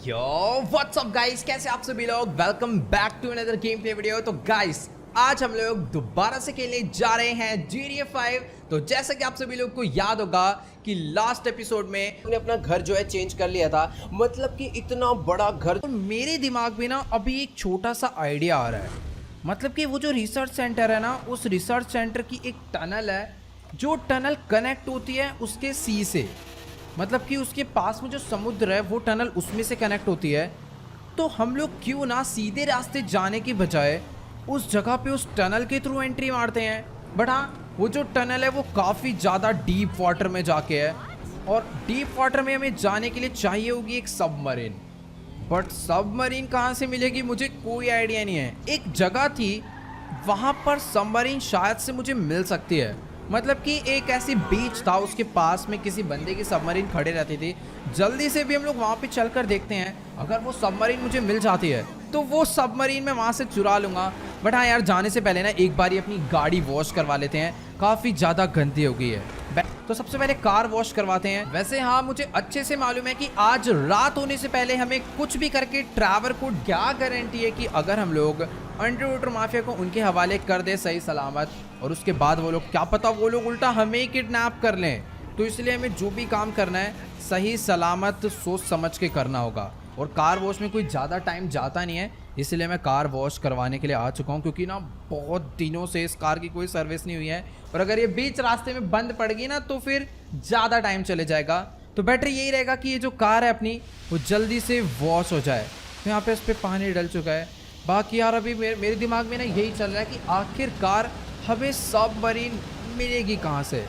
Yo what's up guys, कैसे आप सभी लोग। Welcome back to another game play video. तो गाइस आज हम लोग दोबारा से खेलने जा रहे हैं GTA 5। तो जैसा कि आप सभी लोग को याद होगा कि लास्ट एपिसोड में हमने अपना घर जो है चेंज कर लिया था, मतलब कि इतना बड़ा घर। तो मेरे दिमाग में ना अभी एक छोटा सा आइडिया आ रहा है, मतलब कि वो जो रिसर्च सेंटर है ना, उस रिसर्च सेंटर की एक टनल है, जो टनल कनेक्ट होती है उसके सी से, मतलब कि उसके पास में जो समुद्र है वो टनल उसमें से कनेक्ट होती है। तो हम लोग क्यों ना सीधे रास्ते जाने की बजाय उस जगह पे उस टनल के थ्रू एंट्री मारते हैं। बट हाँ, वो जो टनल है वो काफ़ी ज़्यादा डीप वाटर में जाके है, और डीप वाटर में हमें जाने के लिए चाहिए होगी एक सबमरीन। बट सबमरीन कहाँ से मिलेगी मुझे कोई आइडिया नहीं है। एक जगह थी वहाँ पर सबमरीन शायद से मुझे मिल सकती है, मतलब कि एक ऐसी बीच था, उसके पास में किसी बंदे की सबमरीन खड़े रहती थी। जल्दी से भी हम लोग वहाँ पे चलकर देखते हैं, अगर वो सबमरीन मुझे मिल जाती है तो वो सबमरीन मैं वहाँ से चुरा लूँगा। बट हाँ यार, जाने से पहले ना एक बार ही अपनी गाड़ी वॉश करवा लेते हैं, काफ़ी ज़्यादा गंदी हो गई है। तो सबसे पहले कार वॉश करवाते हैं। वैसे हाँ, मुझे अच्छे से मालूम है कि आज रात होने से पहले हमें कुछ भी करके ट्रैवर को क्या गारंटी है कि अगर हम लोग अंडरवाटर माफिया को उनके हवाले कर दे सही सलामत, और उसके बाद वो लोग क्या पता वो लोग उल्टा हमें ही किडनैप कर लें। तो इसलिए हमें जो भी काम करना है सही सलामत सोच समझ के करना होगा। और कार वॉश में कोई ज़्यादा टाइम जाता नहीं है, इसलिए मैं कार वॉश करवाने के लिए आ चुका हूँ, क्योंकि ना बहुत दिनों से इस कार की कोई सर्विस नहीं हुई है, और अगर ये बीच रास्ते में बंद पड़ गई ना तो फिर ज़्यादा टाइम चले जाएगा। तो बेटर यही रहेगा कि ये जो कार है अपनी वो जल्दी से वॉश हो जाए। तो यहाँ पे इस पर पानी डल चुका है। बाकी यार अभी मेरे दिमाग में ना यही चल रहा है कि आखिरकार हमें सबमरीन मिलेगी कहाँ से।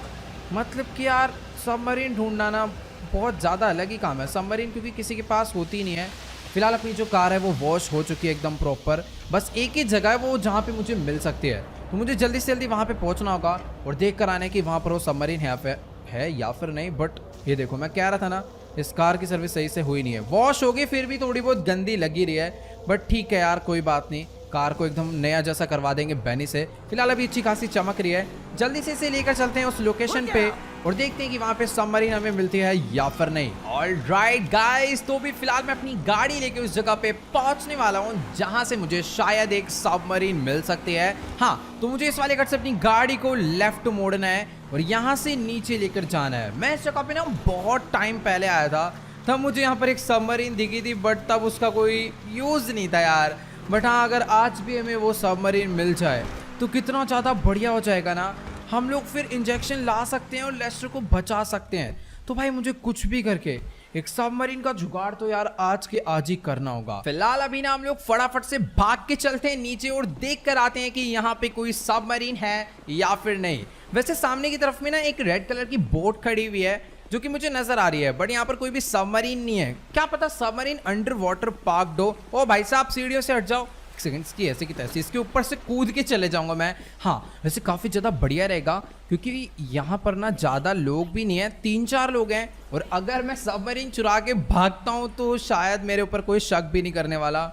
मतलब कि यार सबमरीन ढूंढना ना बहुत ज़्यादा अलग ही काम है। सबमरीन क्योंकि किसी के पास होती नहीं है। फिलहाल अपनी जो कार है वो वॉश हो चुकी है एकदम प्रॉपर, बस एक ही जगह है वो जहाँ पे मुझे मिल सकती है। तो मुझे जल्दी से जल्दी वहाँ पे पहुँचना होगा और देख कर आने कि वहाँ पर वो सबमरीन है या फिर नहीं। बट ये देखो, मैं कह रहा था ना इस कार की सर्विस सही से हुई नहीं है। वॉश होगी फिर भी थोड़ी बहुत गंदी लगी रही है, बट ठीक है यार, कोई बात नहीं, कार को एकदम नया जैसा करवा देंगे बैनी से। फिलहाल अभी अच्छी खासी चमक रही है। जल्दी से इसे लेकर चलते हैं उस लोकेशन पे और देखते हैं कि वहाँ पे सबमरीन हमें मिलती है या फिर नहीं। ऑलराइट गाइस, तो भी फिलहाल मैं अपनी गाड़ी लेके उस जगह पे पहुंचने वाला हूँ जहाँ से मुझे शायद एक सबमरीन मिल सकती है। हाँ, तो मुझे इस वाले कट से अपनी गाड़ी को लेफ्ट मोड़ना है और यहाँ से नीचे लेकर जाना है। मैं इस जगह पे ना बहुत टाइम पहले आया था, तब मुझे यहाँ पर एक सबमरीन दिखी थी, बट तब उसका कोई यूज़ नहीं था यार। बट हाँ, अगर आज भी हमें वो सबमरीन मिल जाए तो कितना ज़्यादा बढ़िया हो जाएगा ना। हम लोग फिर इंजेक्शन ला सकते हैं और लेस्टर को बचा सकते हैं। तो भाई मुझे कुछ भी करके एक सबमरीन का जुगाड़ तो यार आज के आज ही करना होगा। फिलहाल अभी ना हम लोग फटाफट से भाग के चलते हैं नीचे और देख कर आते हैं कि यहाँ पे कोई सबमरीन है या फिर नहीं। वैसे सामने की तरफ में ना एक रेड कलर की बोट खड़ी हुई है जो कि मुझे नजर आ रही है, बट यहाँ पर कोई भी सबमरीन नहीं है। क्या पता सबमरीन अंडर वाटर पार्क्ड हो। ओ भाई साहब, सीढ़ियों से हट जाओ। सेकंड्स की ऐसे की तैसे इसके ऊपर से कूद के चले जाऊंगा मैं। हाँ, वैसे काफ़ी ज़्यादा बढ़िया रहेगा क्योंकि यहाँ पर ना ज़्यादा लोग भी नहीं है, 3-4 लोग हैं, और अगर मैं सबमरीन चुरा के भागता हूँ तो शायद मेरे ऊपर कोई शक भी नहीं करने वाला।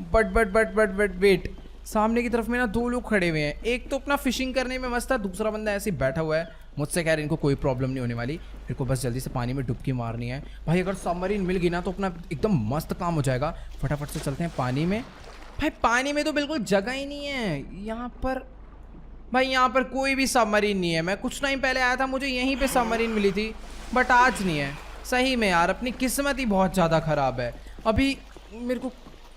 बट वेट, सामने की तरफ में ना 2 लोग खड़े हुए हैं। एक तो अपना फिशिंग करने में मस्त है, दूसरा बंदा ऐसे ही बैठा हुआ है। मुझसे कह रहे इनको कोई प्रॉब्लम नहीं होने वाली, मेरे को बस जल्दी से पानी में डुबकी मारनी है। भाई अगर सबमरीन मिल गई ना तो अपना एकदम मस्त काम हो जाएगा। फटाफट से चलते हैं पानी में। भाई पानी में तो बिल्कुल जगह ही नहीं है यहाँ पर। भाई यहाँ पर कोई भी सबमरीन नहीं है। मैं कुछ टाइम पहले आया था, मुझे यहीं पे सबमरीन मिली थी, बट आज नहीं है। सही में यार अपनी किस्मत ही बहुत ज़्यादा ख़राब है। अभी मेरे को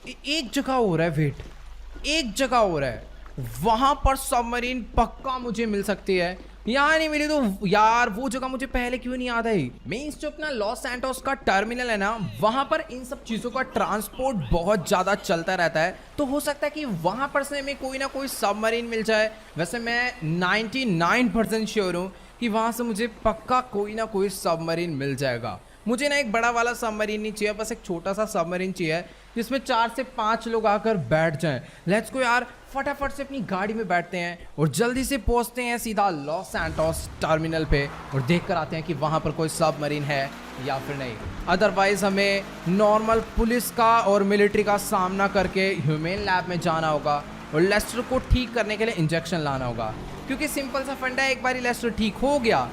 एक जगह हो रहा है, वेट, एक जगह हो रहा है, वहाँ पर सबमरीन पक्का मुझे मिल सकती है। यहाँ नहीं मिली तो यार वो जगह मुझे पहले क्यों नहीं याद आई। मीन्स जो अपना लॉस सैंटोस का टर्मिनल है ना, वहां पर इन सब चीजों का ट्रांसपोर्ट बहुत ज्यादा चलता रहता है, तो हो सकता है कि वहां पर से हमें कोई ना कोई सबमरीन मिल जाए। वैसे मैं 99% श्योर हूँ कि वहां से मुझे पक्का कोई ना कोई सबमरीन मिल जाएगा। मुझे ना एक बड़ा वाला सबमरीन नहीं चाहिए, बस एक छोटा सा सबमरीन चाहिए जिसमें 4 से 5 लोग आकर बैठ जाएं। लेट्स गो यार, फटाफट से अपनी गाड़ी में बैठते हैं और जल्दी से पहुंचते हैं सीधा लॉस सैंटोस टर्मिनल पे और देख कर आते हैं कि वहां पर कोई सबमरीन है या फिर नहीं। अदरवाइज हमें नॉर्मल पुलिस का और मिलिट्री का सामना करके ह्यूमन लैब में जाना होगा और लेस्टर को ठीक करने के लिए इंजेक्शन लाना होगा, क्योंकि सिंपल सा फंडा है, एक बार लेस्टर ठीक हो गया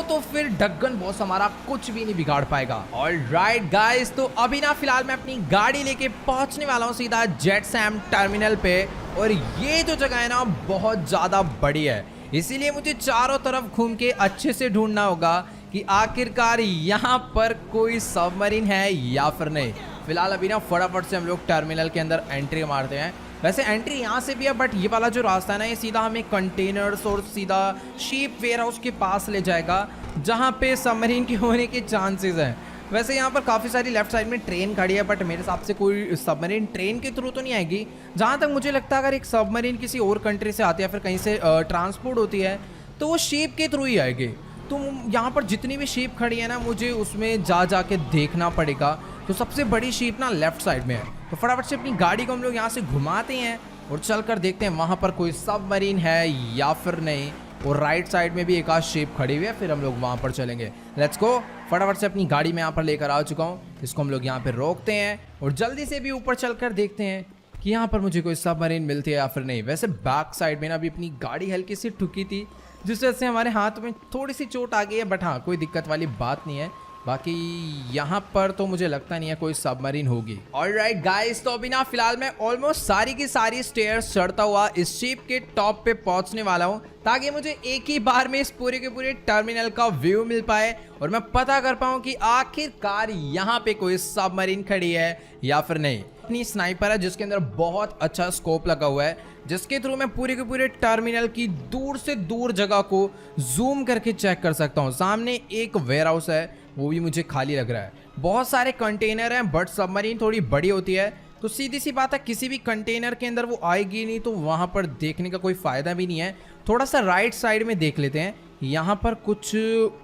तो फिर ढक्कन बॉस हमारा कुछ भी नहीं बिगाड़ पाएगा। ऑलराइट गाइस, तो अभी ना फिलहाल मैं अपनी गाड़ी लेके पहुंचने वाला हूँ सीधा जेट सैम टर्मिनल पे। और ये जो जगह है ना बहुत ज्यादा बड़ी है, इसीलिए मुझे चारों तरफ घूम के अच्छे से ढूंढना होगा कि आखिरकार यहाँ पर कोई सबमरीन है या फिर नहीं। फिलहाल अभी ना फटाफट से हम लोग टर्मिनल के अंदर एंट्री मारते हैं। वैसे एंट्री यहाँ से भी है, बट ये वाला जो रास्ता है ना ये सीधा हमें कंटेनर्स और सीधा शिप वेयर हाउस के पास ले जाएगा, जहाँ पे सबमरीन के होने के चांसेस हैं। वैसे यहाँ पर काफ़ी सारी लेफ्ट साइड में ट्रेन खड़ी है, बट मेरे हिसाब से कोई सबमरीन ट्रेन के थ्रू तो नहीं आएगी। जहाँ तक मुझे लगता है अगर एक सबमरीन किसी और कंट्री से आती है, फिर कहीं से ट्रांसपोर्ट होती है, तो वो शिप के थ्रू ही आएगी। तो यहाँ पर जितनी भी शिप खड़ी है ना, मुझे उसमें जाके देखना पड़ेगा। तो सबसे बड़ी शिप ना लेफ्ट साइड में है, तो फटाफट से अपनी गाड़ी को हम लोग यहाँ से घुमाते हैं और चलकर देखते हैं वहाँ पर कोई सबमरीन है या फिर नहीं। और राइट साइड में भी एक आध शिप खड़ी हुई है, फिर हम लोग वहाँ पर चलेंगे। Let's go. फटाफट से अपनी गाड़ी में यहाँ पर लेकर आ चुका हूँ, इसको हम लोग यहाँ पे रोकते हैं और जल्दी से भी ऊपर चलकर देखते हैं कि यहाँ पर मुझे कोई सबमरीन मिलती है या फिर नहीं। वैसे बैक साइड में ना अभी अपनी गाड़ी हल्की सी ठुकी थी, जिस वजह से हमारे हाथ में थोड़ी सी चोट आ गई है, बट हाँ कोई दिक्कत वाली बात नहीं है। बाकी यहाँ पर तो मुझे लगता नहीं है कोई सबमरीन होगी। ऑलराइट गाइस, तो अभी ना फिलहाल मैं ऑलमोस्ट सारी की सारी स्टेयर्स चढ़ता हुआ इस शिप के टॉप पे पहुंचने वाला हूँ, ताकि मुझे एक ही बार में इस पूरे के पूरे टर्मिनल का व्यू मिल पाए और मैं पता कर पाऊँ कि आखिरकार यहाँ पे कोई सबमरीन खड़ी है या फिर नहीं। अपनी स्नाइपर है जिसके अंदर बहुत अच्छा स्कोप लगा हुआ है, जिसके थ्रू मैं पूरे के पूरे टर्मिनल की दूर से दूर जगह को जूम करके चेक कर सकता हूँ। सामने एक वेयर हाउस है, वो भी मुझे खाली लग रहा है। बहुत सारे कंटेनर हैं, बट सबमरीन थोड़ी बड़ी होती है, तो सीधी सी बात है किसी भी कंटेनर के अंदर वो आएगी नहीं, तो वहाँ पर देखने का कोई फ़ायदा भी नहीं है। थोड़ा सा राइट साइड में देख लेते हैं, यहाँ पर कुछ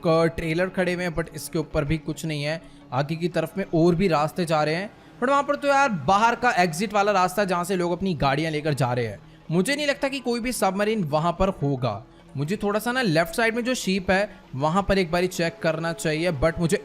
ट्रेलर खड़े हुए हैं, बट इसके ऊपर भी कुछ नहीं है। आगे की तरफ में और भी रास्ते जा रहे हैं, बट वहाँ पर तो यार बाहर का एग्जिट वाला रास्ता जहाँ से लोग अपनी गाड़ियाँ लेकर जा रहे हैं। मुझे नहीं लगता कि कोई भी सबमरीन वहाँ पर होगा। मुझे थोड़ा सा ना लेफ्ट साइड में जो शिप है वहाँ पर एक बारी चेक करना चाहिए, बट मुझे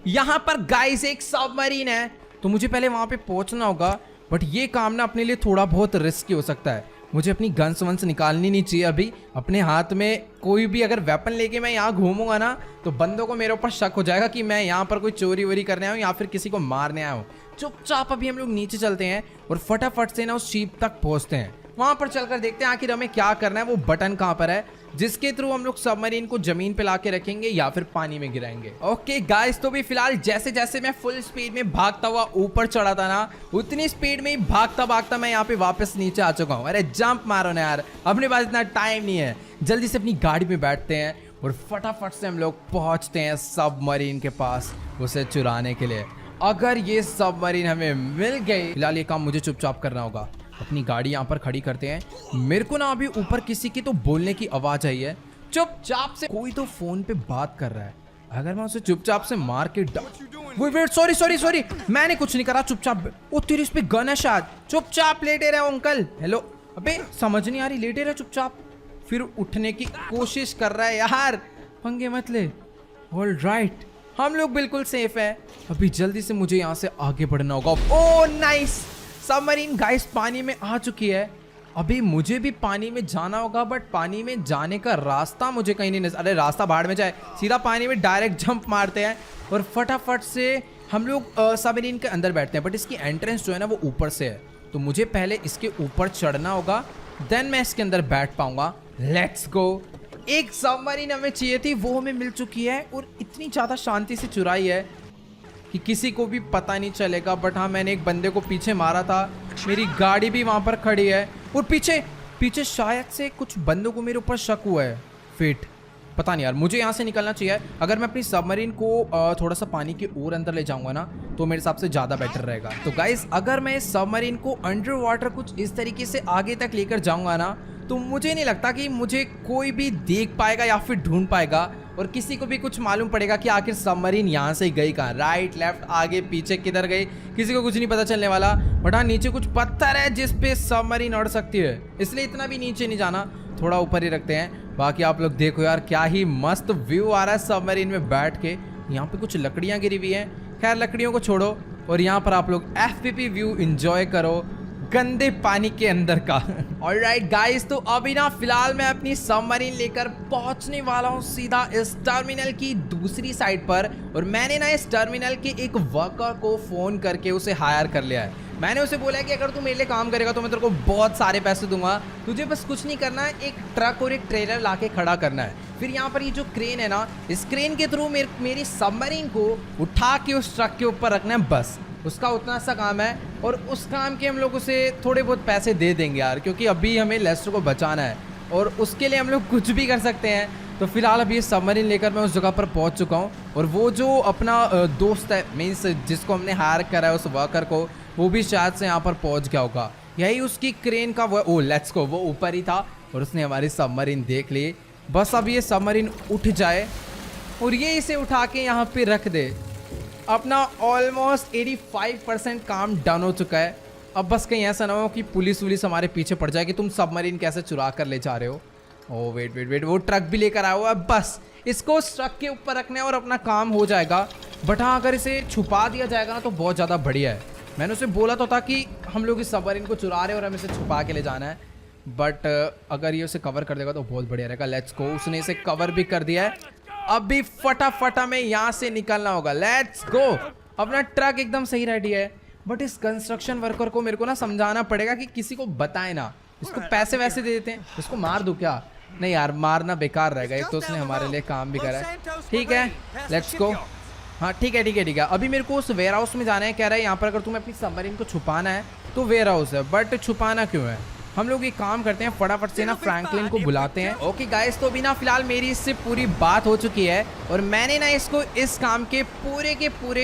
यहाँ पर गाइस एक सबमरीन है, तो मुझे पहले वहाँ पे पहुँचना होगा। बट ये काम ना अपने लिए थोड़ा बहुत रिस्की हो सकता है। मुझे अपनी गन्स वंस निकालनी नहीं चाहिए अभी अपने हाथ में। कोई भी अगर वेपन लेके मैं यहाँ घूमूंगा ना, तो बंदों को मेरे ऊपर शक हो जाएगा कि मैं यहाँ पर कोई चोरी वोरी करने आया हूँ या फिर किसी को मारने आया हूँ। चुपचाप अभी हम लोग नीचे चलते हैं और फटाफट से ना उस शिप तक पहुँचते हैं। वहाँ पर चलकर देखते हैं आखिर हमें क्या करना है, वो बटन कहाँ पर है जिसके थ्रू हम लोग सबमरीन को जमीन पे लाके रखेंगे या फिर पानी में गिराएंगे। ओके गाइस, तो भी फिलहाल जैसे जैसे मैं फुल स्पीड में भागता हुआ ऊपर चढ़ा था ना, उतनी स्पीड में ही भागता भागता मैं यहाँ पे वापस नीचे आ चुका हूँ। अरे जंप मारो ना यार, अपने पास इतना टाइम नहीं है। जल्दी से अपनी गाड़ी में बैठते हैं और फटाफट से हम लोग पहुँचते हैं सबमरीन के पास उसे चुराने के लिए। अगर ये सबमरीन हमें मिल गई, फिलहाल ये काम मुझे चुपचाप करना होगा। अपनी गाड़ी यहाँ पर खड़ी करते हैं। मेरे को ना अभी ऊपर किसी की तो बोलने की आवाज आई है, चुपचाप से कोई तो फोन पे बात कर रहा है। अगर मैं उसे चुपचाप से मार के वेट, सॉरी, मैंने कुछ नहीं करा, चुपचाप। ओ तेरी इस पे गन है शायद, चुपचाप लेटे रहे अंकल। हेलो, अबे समझ नहीं आ रही, लेटे रहे चुपचाप, फिर उठने की कोशिश कर रहा है यार, पंगे मत ले। ऑलराइट, हम लोग बिल्कुल सेफ है। अभी जल्दी से मुझे यहाँ से आगे बढ़ना होगा। ओ नाइस, सबमरीन गाइस पानी में आ चुकी है। अभी मुझे भी पानी में जाना होगा, बट पानी में जाने का रास्ता मुझे कहीं नहीं नजर। अरे रास्ता बाहर में जाए, सीधा पानी में डायरेक्ट जंप मारते हैं और फटाफट से हम लोग सबमरीन के अंदर बैठते हैं। बट इसकी एंट्रेंस जो है ना वो ऊपर से है, तो मुझे पहले इसके ऊपर चढ़ना होगा, देन मैं इसके अंदर बैठ पाऊंगा। Let's go. एक सबमरीन हमें चाहिए थी, वो हमें मिल चुकी है और इतनी ज़्यादा शांति से चुराई है कि किसी को भी पता नहीं चलेगा। बट हाँ, मैंने एक बंदे को पीछे मारा था, मेरी गाड़ी भी वहाँ पर खड़ी है और पीछे शायद से कुछ बंदों को मेरे ऊपर शक हुआ है। फिट पता नहीं यार, मुझे यहाँ से निकलना चाहिए। अगर मैं अपनी सबमरीन को थोड़ा सा पानी के और अंदर ले जाऊंगा ना, तो मेरे हिसाब से ज़्यादा बेटर रहेगा। तो गाइस, अगर मैं इस सबमरीन को अंडर वाटर कुछ इस तरीके से आगे तक लेकर जाऊंगा ना, तो मुझे नहीं लगता कि मुझे कोई भी देख पाएगा या फिर ढूंढ पाएगा और किसी को भी कुछ मालूम पड़ेगा कि आखिर सबमरीन यहाँ से गई कहाँ, राइट लेफ्ट आगे पीछे किधर गई, किसी को कुछ नहीं पता चलने वाला। बट हाँ, नीचे कुछ पत्थर है जिस पे सबमरीन उड़ सकती है, इसलिए इतना भी नीचे नहीं जाना, थोड़ा ऊपर ही रखते हैं। बाकी आप लोग देखो यार, क्या ही मस्त व्यू आ रहा है सबमरीन में बैठ के। यहाँ पे कुछ लकड़ियाँ गिरी हुई हैं, खैर लकड़ियों को छोड़ो और यहाँ पर आप लोग FPV व्यू इंजॉय करो। गंदे पानी के अंदर का। ऑलराइट गाइस, तो अभी ना फिलहाल मैं अपनी सबमरीन लेकर पहुंचने वाला हूं सीधा इस टर्मिनल की दूसरी साइड पर। और मैंने ना इस टर्मिनल के एक वर्कर को फोन करके उसे हायर कर लिया है। मैंने उसे बोला है कि अगर तू मेरे लिए काम करेगा तो मैं तेरे को बहुत सारे पैसे दूंगा, तुझे बस कुछ नहीं करना है, एक ट्रक और एक ट्रेलर लाके खड़ा करना है। फिर यहाँ पर ये जो क्रेन है ना, इस क्रेन के थ्रू मेरी सबमरीन को उठा के उस ट्रक के ऊपर रखना है, बस उसका उतना सा काम है। और उस काम के हम लोग उसे थोड़े बहुत पैसे दे देंगे यार, क्योंकि अभी हमें लेस्टर को बचाना है और उसके लिए हम लोग कुछ भी कर सकते हैं। तो फिलहाल अभी ये सबमरीन लेकर मैं उस जगह पर पहुंच चुका हूं। और वो जो अपना दोस्त है, मीन्स जिसको हमने हायर करा है, उस वर्कर को, वो भी शायद से यहाँ पर पहुंच गया होगा। यही उसकी क्रेन का वो, ओ लेट्स गो, वो ऊपर ही था और उसने हमारी सबमरीन देख ली। बस अब ये सबमरीन उठ जाए और ये इसे उठा के यहाँ पे रख दे। अपना ऑलमोस्ट 85% काम डन हो चुका है। अब बस कहीं ऐसा ना हो कि पुलिस वुलिस हमारे पीछे पड़ जाए कि तुम सबमरीन कैसे चुरा कर ले जा रहे हो। ओह वेट वेट वेट, वो ट्रक भी लेकर आया हुआ है, बस इसको उस ट्रक के ऊपर रखना है और अपना काम हो जाएगा। बट हाँ, अगर इसे छुपा दिया जाएगा ना तो बहुत ज़्यादा बढ़िया है। मैंने उसे बोला तो था कि हम लोग इस सबमरीन को चुरा रहे हैं और हमें इसे छुपा के ले जाना है। बट अगर ये उसे कवर कर देगा तो बहुत बढ़िया रहेगा। लेट्स गो, उसने इसे कवर भी कर दिया है। अब भी फटाफट हमें यहाँ से निकलना होगा। लेट्स गो, अपना ट्रक एकदम सही रेडी है। बट इस कंस्ट्रक्शन वर्कर को मेरे को ना समझाना पड़ेगा कि किसी को बताए ना, इसको पैसे वैसे दे देते हैं। इसको मार दूं क्या? नहीं यार, मारना बेकार रहेगा, एक तो उसने हमारे लिए काम भी करा है। ठीक है, लेट्स गो। हाँ ठीक है ठीक है ठीक है। अभी मेरे को उस वेयर हाउस में जाना है। कह रहा है यहाँ पर अगर तुम्हें अपनी सबमरीन को छुपाना है तो वेयर हाउस है, बट छुपाना क्यों है? हम लोग ये काम करते हैं, फटाफट से ना फ्रैंकलिन को बुलाते हैं। ओके गाइस, तो अभी ना फिलहाल मेरी इससे पूरी बात हो चुकी है और मैंने ना इसको इस काम के पूरे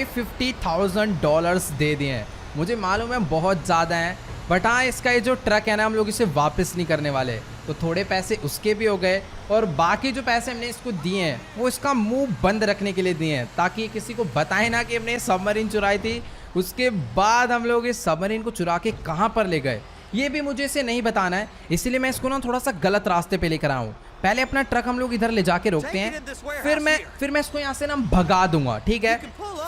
$50,000 दे दिए हैं। मुझे मालूम है बहुत ज़्यादा हैं, बट हाँ इसका ये जो ट्रक है ना, हम लोग इसे वापस नहीं करने वाले। तो थोड़े पैसे उसके भी हो गए और बाकी जो पैसे हमने इसको दिए हैं वो इसका मुंह बंद रखने के लिए दिए हैं, ताकि किसी को बताए ना कि हमने सबमरीन चुराई थी। उसके बाद हम लोग इस सबमरीन को चुरा के कहाँ पर ले गए ये भी मुझे इसे नहीं बताना है, इसलिए मैं इसको ना थोड़ा सा गलत रास्ते पे लेकर आऊँ। पहले अपना ट्रक हम लोग इधर ले जाके रोकते हैं, फिर मैं इसको यहाँ से ना भगा दूंगा, ठीक है।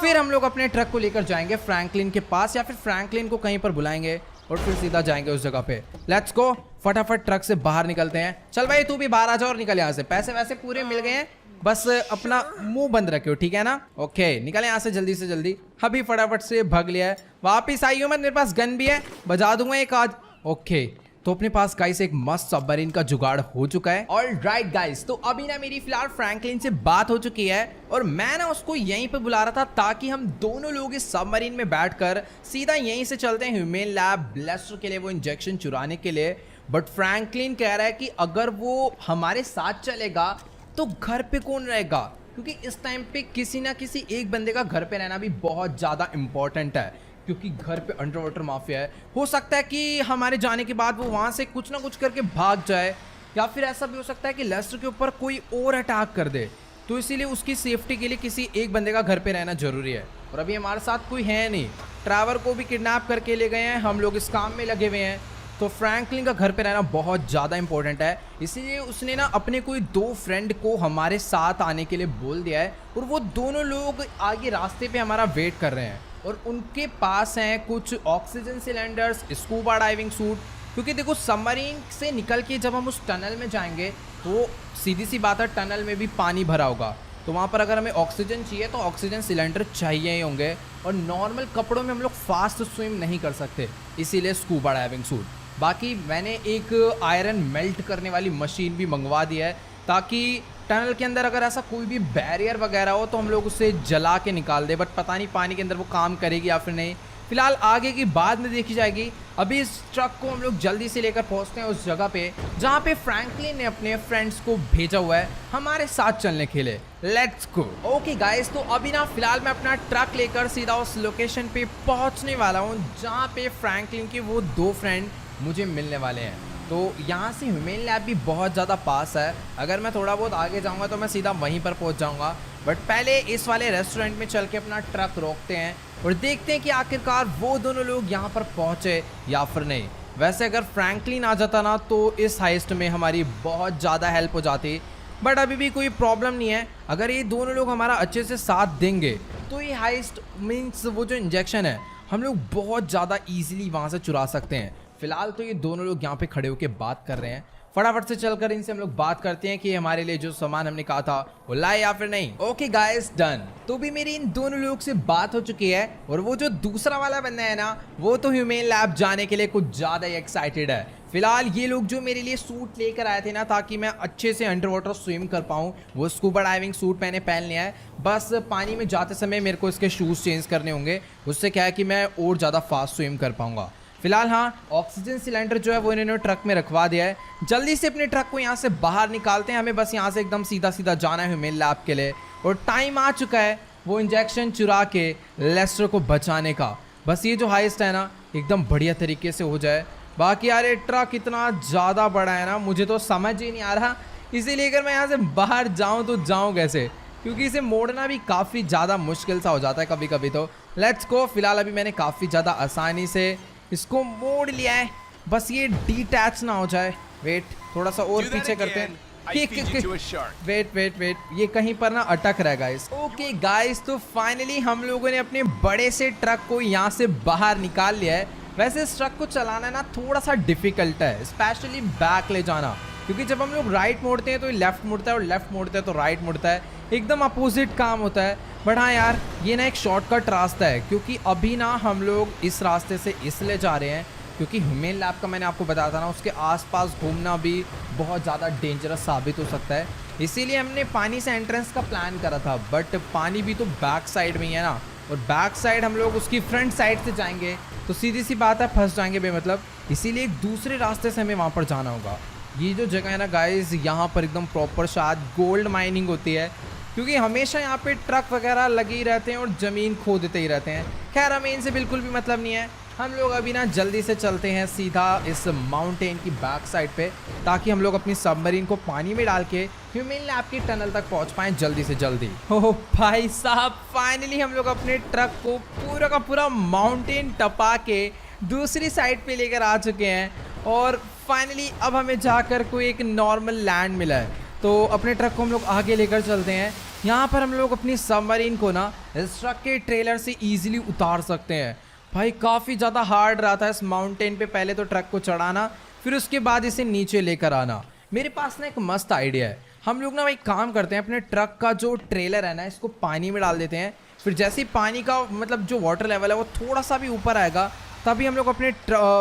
फिर हम लोग अपने ट्रक को लेकर जाएंगे फ्रैंकलिन के पास, या फिर फ्रैंकलिन को कहीं पर बुलाएंगे और फिर सीधा जाएंगे उस जगह पे। लेट्स गो, फटाफट ट्रक से बाहर निकलते हैं। चल भाई तू भी बाहर आ जा और निकल यहाँ से। पैसे वैसे पूरे मिल गए हैं, बस अपना मुंह बंद रखियो, ठीक है ना। ओके, निकले यहाँ से जल्दी से जल्दी। अभी फटाफट से भाग लिया है, वापिस आई हूँ मैं। मेरे पास गन भी है, बजा दूंगा एक आज। ओके, तो अपने पास गाइस एक मस्त सबमरीन का जुगाड़ हो चुका है। ऑलराइट गाइस, तो अभी ना मेरी फिलहाल फ्रैंकलिन से बात हो चुकी है और मैं ना उसको यहीं पे बुला रहा था ताकि हम दोनों लोग इस सबमरीन में बैठकर सीधा यहीं से चलते हैं ह्यूमन लैब ब्लेस्टर के लिए, वो इंजेक्शन चुराने के लिए। बट फ्रैंकलिन कह रहा है कि अगर वो हमारे साथ चलेगा तो घर पे कौन रहेगा, क्योंकि इस टाइम पे किसी ना किसी एक बंदे का घर पे रहना भी बहुत ज़्यादा इंपॉर्टेंट है, क्योंकि घर पे अंडर वाटर माफिया है। हो सकता है कि हमारे जाने के बाद वो वहाँ से कुछ ना कुछ करके भाग जाए, या फिर ऐसा भी हो सकता है कि लेस्टर के ऊपर कोई और अटैक कर दे। तो इसीलिए उसकी सेफ्टी के लिए किसी एक बंदे का घर पे रहना जरूरी है। और अभी हमारे साथ कोई है नहीं, ट्रैवर को भी किडनैप करके ले गए हैं, हम लोग इस काम में लगे हुए हैं। तो फ्रैंकलिन का घर पे रहना बहुत ज़्यादा इंपॉर्टेंट है, इसीलिए उसने ना अपने कोई 2 फ्रेंड को हमारे साथ आने के लिए बोल दिया है और वो दोनों लोग आगे रास्ते पे हमारा वेट कर रहे हैं। और उनके पास हैं कुछ oxygen cylinders, scuba diving suit, क्योंकि देखो सबमरीन से निकल के जब हम उस टनल में जाएंगे तो सीधी सी बात है टनल में भी पानी भरा होगा, तो वहाँ पर अगर हमें ऑक्सीजन चाहिए तो ऑक्सीजन सिलेंडर चाहिए ही होंगे। और नॉर्मल कपड़ों में हम लोग फास्ट स्विम नहीं कर सकते, इसीलिए स्कूबा डाइविंग सूट। बाकी मैंने एक आयरन मेल्ट करने वाली मशीन भी मंगवा दी है, ताकि टनल के अंदर अगर ऐसा कोई भी बैरियर वगैरह हो तो हम लोग उसे जला के निकाल दे। बट पता नहीं पानी के अंदर वो काम करेगी या फिर नहीं, फिलहाल आगे की बाद में देखी जाएगी। अभी इस ट्रक को हम लोग जल्दी से लेकर पहुंचते हैं उस जगह पे जहाँ पे फ्रैंकलिन ने अपने फ्रेंड्स को भेजा हुआ है हमारे साथ चलने के लिए। Let's go. ओके गाइस, तो अभी ना फिलहाल मैं अपना ट्रक लेकर सीधा उस लोकेशन पे पहुंचने वाला हूँ जहाँ पे फ्रैंकलिन के वो 2 फ्रेंड मुझे मिलने वाले हैं। तो यहाँ से ह्यूमन लैब भी बहुत ज़्यादा पास है, अगर मैं थोड़ा बहुत आगे जाऊँगा तो मैं सीधा वहीं पर पहुँच जाऊँगा। बट पहले इस वाले रेस्टोरेंट में चल के अपना ट्रक रोकते हैं और देखते हैं कि आखिरकार वो दोनों लोग यहाँ पर पहुँचे या फिर नहीं। वैसे अगर फ्रैंकलिन आ जाता ना तो इस हाइस्ट में हमारी बहुत ज़्यादा हेल्प हो जाती, बट अभी भी कोई प्रॉब्लम नहीं है। अगर ये दोनों लोग हमारा अच्छे से साथ देंगे तो ये हाइस्ट मीन्स वो जो इंजेक्शन है हम लोग बहुत ज़्यादा ईजिली वहाँ से चुरा सकते हैं। फिलहाल तो ये दोनों लोग यहाँ पे खड़े होकर बात कर रहे हैं। फटाफट से चलकर इनसे हम लोग बात करते हैं कि हमारे लिए जो सामान हमने कहा था वो लाए या फिर नहीं। Okay guys, done. तो भी मेरी इन दोनों लोग से बात हो चुकी है और वो जो दूसरा वाला बंदा है ना, वो तो ह्यूमेन लैब जाने के लिए कुछ ज्यादा ही एक्साइटेड है। फिलहाल ये लोग जो मेरे लिए सूट लेकर आए थे ना, ताकि मैं अच्छे से अंडर वाटर स्विम कर पाऊँ, वो स्कूबा डाइविंग सूट मैंने पहन लिया है। बस पानी में जाते समय मेरे को इसके शूज़ चेंज करने होंगे, उससे क्या है कि मैं और ज़्यादा फास्ट स्विम कर पाऊँगा। फिलहाल हाँ, ऑक्सीजन सिलेंडर जो है वो इन्होंने ट्रक में रखवा दिया है। जल्दी से अपने ट्रक को यहाँ से बाहर निकालते हैं, हमें बस यहाँ से एकदम सीधा सीधा जाना है ह्यूमेन लैब के लिए। और टाइम आ चुका है वो इंजेक्शन चुरा के लेस्टर को बचाने का। बस ये जो हाइस्ट है ना, एकदम बढ़िया तरीके से हो जाए। बाकी यार ये ट्रक इतना ज़्यादा बड़ा है ना, मुझे तो समझ ही नहीं आ रहा, इसीलिए अगर मैं यहाँ से बाहर जाऊँ तो जाऊँ कैसे, क्योंकि इसे मोड़ना भी काफ़ी ज़्यादा मुश्किल सा हो जाता है कभी कभी। तो लेट्स गो। फिलहाल अभी मैंने काफ़ी ज़्यादा आसानी से इसको मोड़ लिया है, बस ये डिटैच ना हो जाए। वेट, थोड़ा सा और पीछे करते हैं। वेट, ये कहीं पर ना अटक रहा है गाइस। ओके गाइस, तो फाइनली हम लोगों ने अपने बड़े से ट्रक को यहाँ से बाहर निकाल लिया है। वैसे इस ट्रक को चलाना ना थोड़ा सा डिफिकल्ट है, स्पेशली बैक ले जाना, क्योंकि जब हम लोग राइट मोड़ते हैं तो लेफ्ट मुड़ता है और लेफ्ट मोड़ते हैं तो राइट मुड़ता है, एकदम अपोजिट काम होता है। बट हाँ यार, ये ना एक शॉर्टकट रास्ता है, क्योंकि अभी ना हम लोग इस रास्ते से इसलिए जा रहे हैं क्योंकि ह्यूमेन लैब का मैंने आपको बताया था ना, उसके आसपास घूमना भी बहुत ज़्यादा डेंजरस साबित हो सकता है। इसीलिए हमने पानी से एंट्रेंस का प्लान करा था, बट पानी भी तो बैक साइड में ही है ना, और बैक साइड हम लोग उसकी फ्रंट साइड से जाएंगे तो सीधी सी बात है फंस जाएंगे बेमतलब। इसीलिए एक दूसरे रास्ते से हमें वहाँ पर जाना होगा। ये जो जगह है ना गाइस, यहाँ पर एकदम प्रॉपर शायद गोल्ड माइनिंग होती है, क्योंकि हमेशा यहाँ पे ट्रक वगैरह लगे ही रहते हैं और ज़मीन खोदते ही रहते हैं। खैर हमें इनसे बिल्कुल भी मतलब नहीं है। हम लोग अभी ना जल्दी से चलते हैं सीधा इस माउंटेन की बैक साइड पे, ताकि हम लोग अपनी सबमरीन को पानी में डाल के ह्यूमेन लैब की टनल तक पहुँच पाएँ जल्दी से जल्दी। ओह भाई साहब, फाइनली हम लोग अपने ट्रक को पूरा का पूरा माउंटेन टपा के दूसरी साइड पे लेकर आ चुके हैं, और फाइनली अब हमें जाकर कोई एक नॉर्मल लैंड मिला है। तो अपने ट्रक को हम लोग आगे लेकर चलते हैं। यहाँ पर हम लोग अपनी सबमरीन को ना इस ट्रक के ट्रेलर से इजीली उतार सकते हैं। भाई काफ़ी ज़्यादा हार्ड रहा था इस माउंटेन पे पहले तो ट्रक को चढ़ाना, फिर उसके बाद इसे नीचे लेकर आना। मेरे पास ना एक मस्त आइडिया है। हम लोग ना भाई काम करते हैं, अपने ट्रक का जो ट्रेलर है ना, इसको पानी में डाल देते हैं। फिर जैसे ही पानी का मतलब जो वाटर लेवल है वो थोड़ा सा भी ऊपर आएगा, तभी हम लोग अपने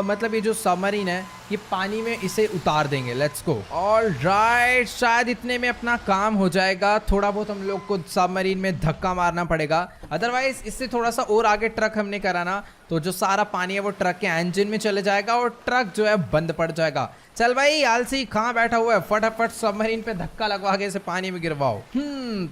मतलब ये जो सबमरीन है ये पानी में इसे उतार देंगे। Let's go. ऑलराइट, शायद इतने में अपना काम हो जाएगा। थोड़ा बहुत हम लोग को सबमरीन में धक्का मारना पड़ेगा, अदरवाइज इससे थोड़ा सा और आगे ट्रक हमने कराना तो जो सारा पानी है वो ट्रक के इंजन में चले जाएगा और ट्रक जो है बंद पड़ जाएगा। चल भाई आलसी कहाँ बैठा हुआ है, फटाफट सबमरीन पे धक्का लगवा के इसे पानी में गिरवाओ।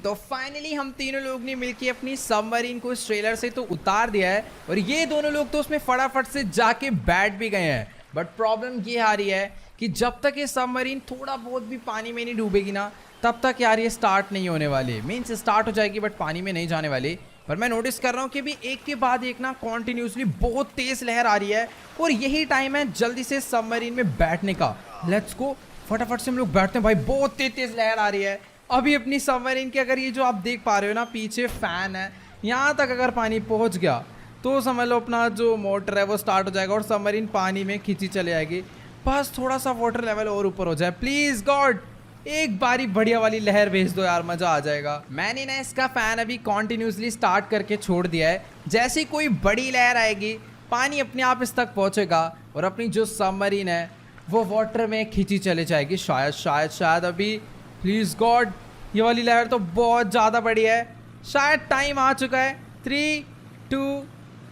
तो फाइनली हम तीनों लोग ने मिलकर अपनी सबमरीन को इस ट्रेलर से तो उतार दिया है, और ये दोनों लोग तो उसमें फटाफट से जाके बैठ भी गए हैं। बट प्रॉब्लम ये आ रही है कि जब तक ये सबमरीन थोड़ा बहुत भी पानी में नहीं डूबेगी ना, तब तक यार ये स्टार्ट नहीं होने वाली। मीन्स स्टार्ट हो जाएगी बट पानी में नहीं जाने वाली। पर मैं नोटिस कर रहा हूँ कि भी एक के बाद एक ना कॉन्टिन्यूसली बहुत तेज लहर आ रही है, और यही टाइम है जल्दी से सबमरीन में बैठने का। लेट्स गो, फटाफट से हम लोग बैठते हैं। भाई बहुत तेज लहर आ रही है। अभी अपनी सबमरीन के अगर ये जो आप देख पा रहे हो ना पीछे फैन है, यहाँ तक अगर पानी पहुँच गया तो समझ लो अपना जो मोटर है वो स्टार्ट हो जाएगा और सबमरीन पानी में खींची चले जाएगी। बस थोड़ा सा वाटर लेवल और ऊपर हो जाए, प्लीज़ गॉड, एक बारी बढ़िया वाली लहर भेज दो यार, मज़ा आ जाएगा। मैंने ना इसका फ़ैन अभी कॉन्टिन्यूसली स्टार्ट करके छोड़ दिया है। जैसे ही कोई बड़ी लहर आएगी पानी अपने आप इस तक पहुँचेगा और अपनी जो सबमरीन है वो वाटर में खींची चले जाएगी। शायद अभी, प्लीज़ गॉड, ये वाली लहर तो बहुत ज़्यादा बड़ी है। शायद टाइम आ चुका है। 3, 2,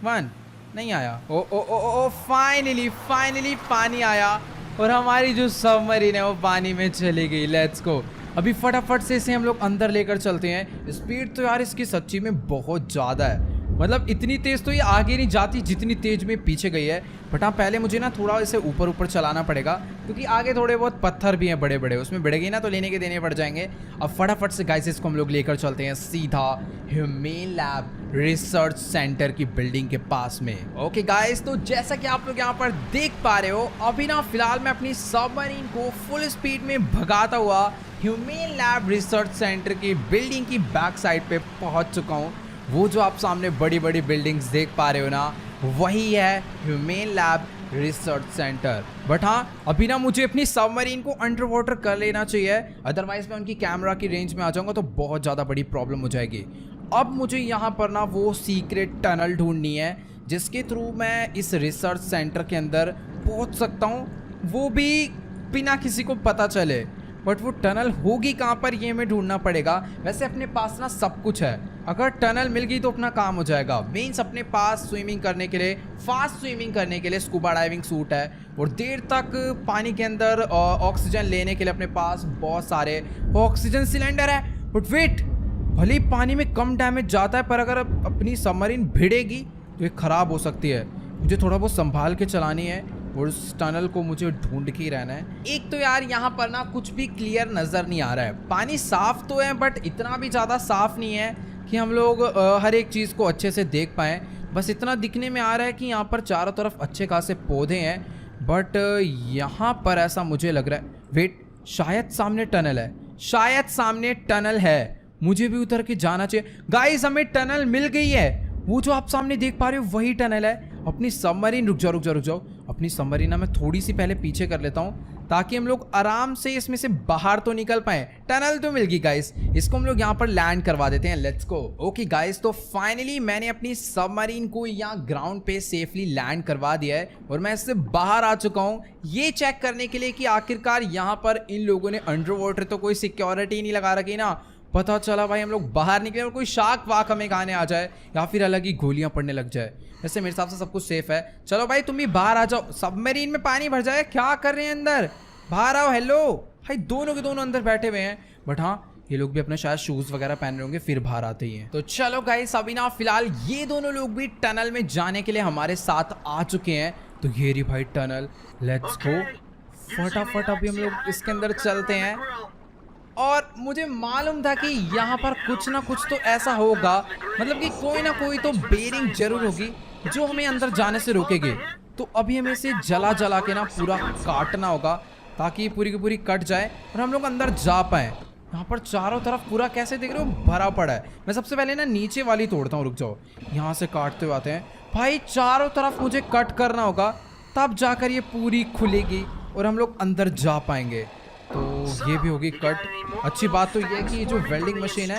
1, नहीं आया। ओ फाइनली पानी आया और हमारी जो सबमरीन है वो पानी में चली गई। Let's go. अभी फटाफट से इसे हम लोग अंदर लेकर चलते हैं। स्पीड तो यार इसकी सच्ची में बहुत ज़्यादा है, मतलब इतनी तेज़ तो ये आगे नहीं जाती जितनी तेज में पीछे गई है। बट हाँ, पहले मुझे ना थोड़ा इसे ऊपर चलाना पड़ेगा, क्योंकि आगे थोड़े बहुत पत्थर भी हैं बड़े बड़े, उसमें भिड़ गई ना तो लेने के देने पड़ जाएंगे। अब फटाफट से गाइस इसको हम लोग लेकर चलते हैं सीधा ह्यूमेन लैब रिसर्च सेंटर की बिल्डिंग के पास में। ओके गाइस, तो जैसा कि आप लोग यहाँ पर देख पा रहे हो, अभी ना फिलहाल मैं अपनी सबमरीन को फुल स्पीड में भगाता हुआ ह्यूमेन लैब रिसर्च सेंटर की बिल्डिंग की बैक साइड पे पहुँच चुका हूँ। वो जो आप सामने बड़ी बड़ी बिल्डिंग्स देख पा रहे हो ना, वही है humane lab research centre. But हाँ, अभी ना मुझे अपनी सबमरीन को अंडर वाटर कर लेना चाहिए, अदरवाइज मैं उनकी कैमरा की रेंज में आ जाऊंगा तो बहुत ज़्यादा बड़ी प्रॉब्लम हो जाएगी। अब मुझे यहाँ पर ना वो सीक्रेट टनल ढूंढनी है जिसके थ्रू मैं इस रिसर्च सेंटर के अंदर पहुँच सकता हूँ, वो भी बिना किसी को पता चले। बट वो टनल होगी कहाँ पर ये हमें ढूंढना पड़ेगा। वैसे अपने पास ना सब कुछ है, अगर टनल मिल गई तो अपना काम हो जाएगा। मीन्स अपने पास स्विमिंग करने के लिए, फास्ट स्विमिंग करने के लिए स्कूबा डाइविंग सूट है, और देर तक पानी के अंदर ऑक्सीजन लेने के लिए अपने पास बहुत सारे ऑक्सीजन सिलेंडर है। बट वेट, भले ही पानी में कम डैमेज जाता है पर अगर अपनी सबमरीन भिड़ेगी तो ये ख़राब हो सकती है। मुझे थोड़ा बहुत संभाल के चलानी है और उस टनल को मुझे ढूंढ के ही रहना है। एक तो यार यहाँ पर ना कुछ भी क्लियर नज़र नहीं आ रहा है। पानी साफ तो है बट इतना भी ज़्यादा साफ नहीं है कि हम लोग हर एक चीज़ को अच्छे से देख पाएँ। बस इतना दिखने में आ रहा है कि यहाँ पर चारों तरफ अच्छे खासे पौधे हैं, बट यहाँ पर ऐसा मुझे लग रहा है, वेट, शायद सामने टनल है, शायद सामने टनल है, मुझे भी उतर के जाना चाहिए। गाइस, हमें टनल मिल गई है, वो जो आप सामने देख पा रहे हो वही टनल है। अपनी सबमरीन, रुक जाओ, अपनी सबमरीन मैं थोड़ी सी पहले पीछे कर लेता हूँ ताकि हम लोग आराम से इसमें से बाहर तो निकल पाए। टनल तो मिल गई गाइस, इसको हम लोग यहाँ पर लैंड करवा देते हैं। Let's go. ओके गाइस, तो फाइनली मैंने अपनी सबमरीन को यहाँ ग्राउंड पे सेफली लैंड करवा दिया है और मैं इससे बाहर आ चुका हूँ ये चेक करने के लिए कि आखिरकार यहाँ पर इन लोगों ने अंडर वाटर तो कोई सिक्योरिटी नहीं लगा रखी ना। पता चला भाई हम लोग बाहर निकले और कोई शार्क वाक हमें खाने आ जाए या फिर अलग ही गोलियां पड़ने लग जाए। वैसे मेरे हिसाब से सब कुछ सेफ है। चलो भाई, तुम भी बाहर आ जाओ, सबमरीन में पानी भर जाए, क्या कर रहे हैं अंदर, बाहर आओ। हेलो भाई, दोनों के दोनों अंदर बैठे हुए हैं, बट हाँ ये लोग भी अपने शायद शूज वगैरह पहन रहे होंगे फिर बाहर आते ही हैं। तो चलो गाइस, अभी ना फिलहाल ये दोनों लोग भी टनल में जाने के लिए हमारे साथ आ चुके हैं। तो ये रही भाई टनल, लेट्स गो। फटाफट अभी हम लोग इसके अंदर चलते हैं। और मुझे मालूम था कि यहाँ पर कुछ ना कुछ तो ऐसा होगा, मतलब कि कोई ना कोई तो बेरिंग जरूर होगी जो हमें अंदर जाने से रोकेगी। तो अभी हमें इसे जला जला के ना पूरा काटना होगा ताकि पूरी की पूरी कट जाए और हम लोग अंदर जा पाए। यहाँ पर चारों तरफ पूरा कैसे देख रहे हो, भरा पड़ा है। मैं सबसे पहले ना नीचे वाली तोड़ता हूँ, रुक जाओ, यहाँ से काटते हुए आते हैं। भाई चारों तरफ मुझे कट करना होगा, तब जाकर ये पूरी खुलेगी और हम लोग अंदर जा पाएंगे। तो ये भी होगी कट। अच्छी बात तो ये है कि ये जो वेल्डिंग मशीन है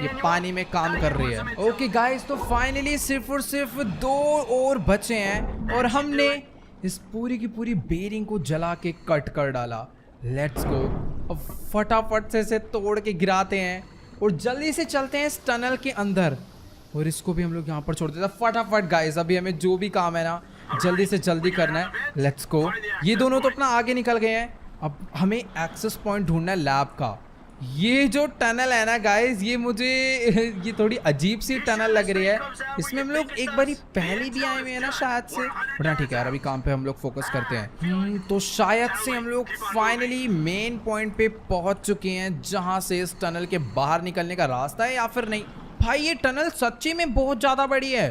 ये पानी में काम कर रही है। ओके गाइस, तो फाइनली सिर्फ और सिर्फ 2 और बचे हैं और हमने इस पूरी की पूरी बेरिंग को जला के कट कर डाला। Let's go. अब फटाफट से इसे तोड़ के गिराते हैं और जल्दी से चलते हैं इस टनल के अंदर और इसको भी हम लोग यहाँ पर छोड़ देते हैं। फटाफट गाइस, अभी हमें जो भी काम है ना जल्दी से जल्दी करना है। Let's go. ये दोनों तो अपना आगे निकल गए हैं, अब हमें एक्सेस पॉइंट ढूंढना है लैब का। ये जो टनल है ना गाइस, ये मुझे ये थोड़ी अजीब सी टनल लग रही है। इसमें हम लोग एक बारी पहले भी आए हुए हैं ना शायद से, बट हाँ ठीक है यार, अभी काम पे हम लोग फोकस करते हैं। तो शायद से हम लोग फाइनली मेन पॉइंट पे पहुंच चुके हैं जहां से इस टनल के बाहर निकलने का रास्ता है या फिर नहीं। भाई ये टनल सच्ची में बहुत ज़्यादा बड़ी है,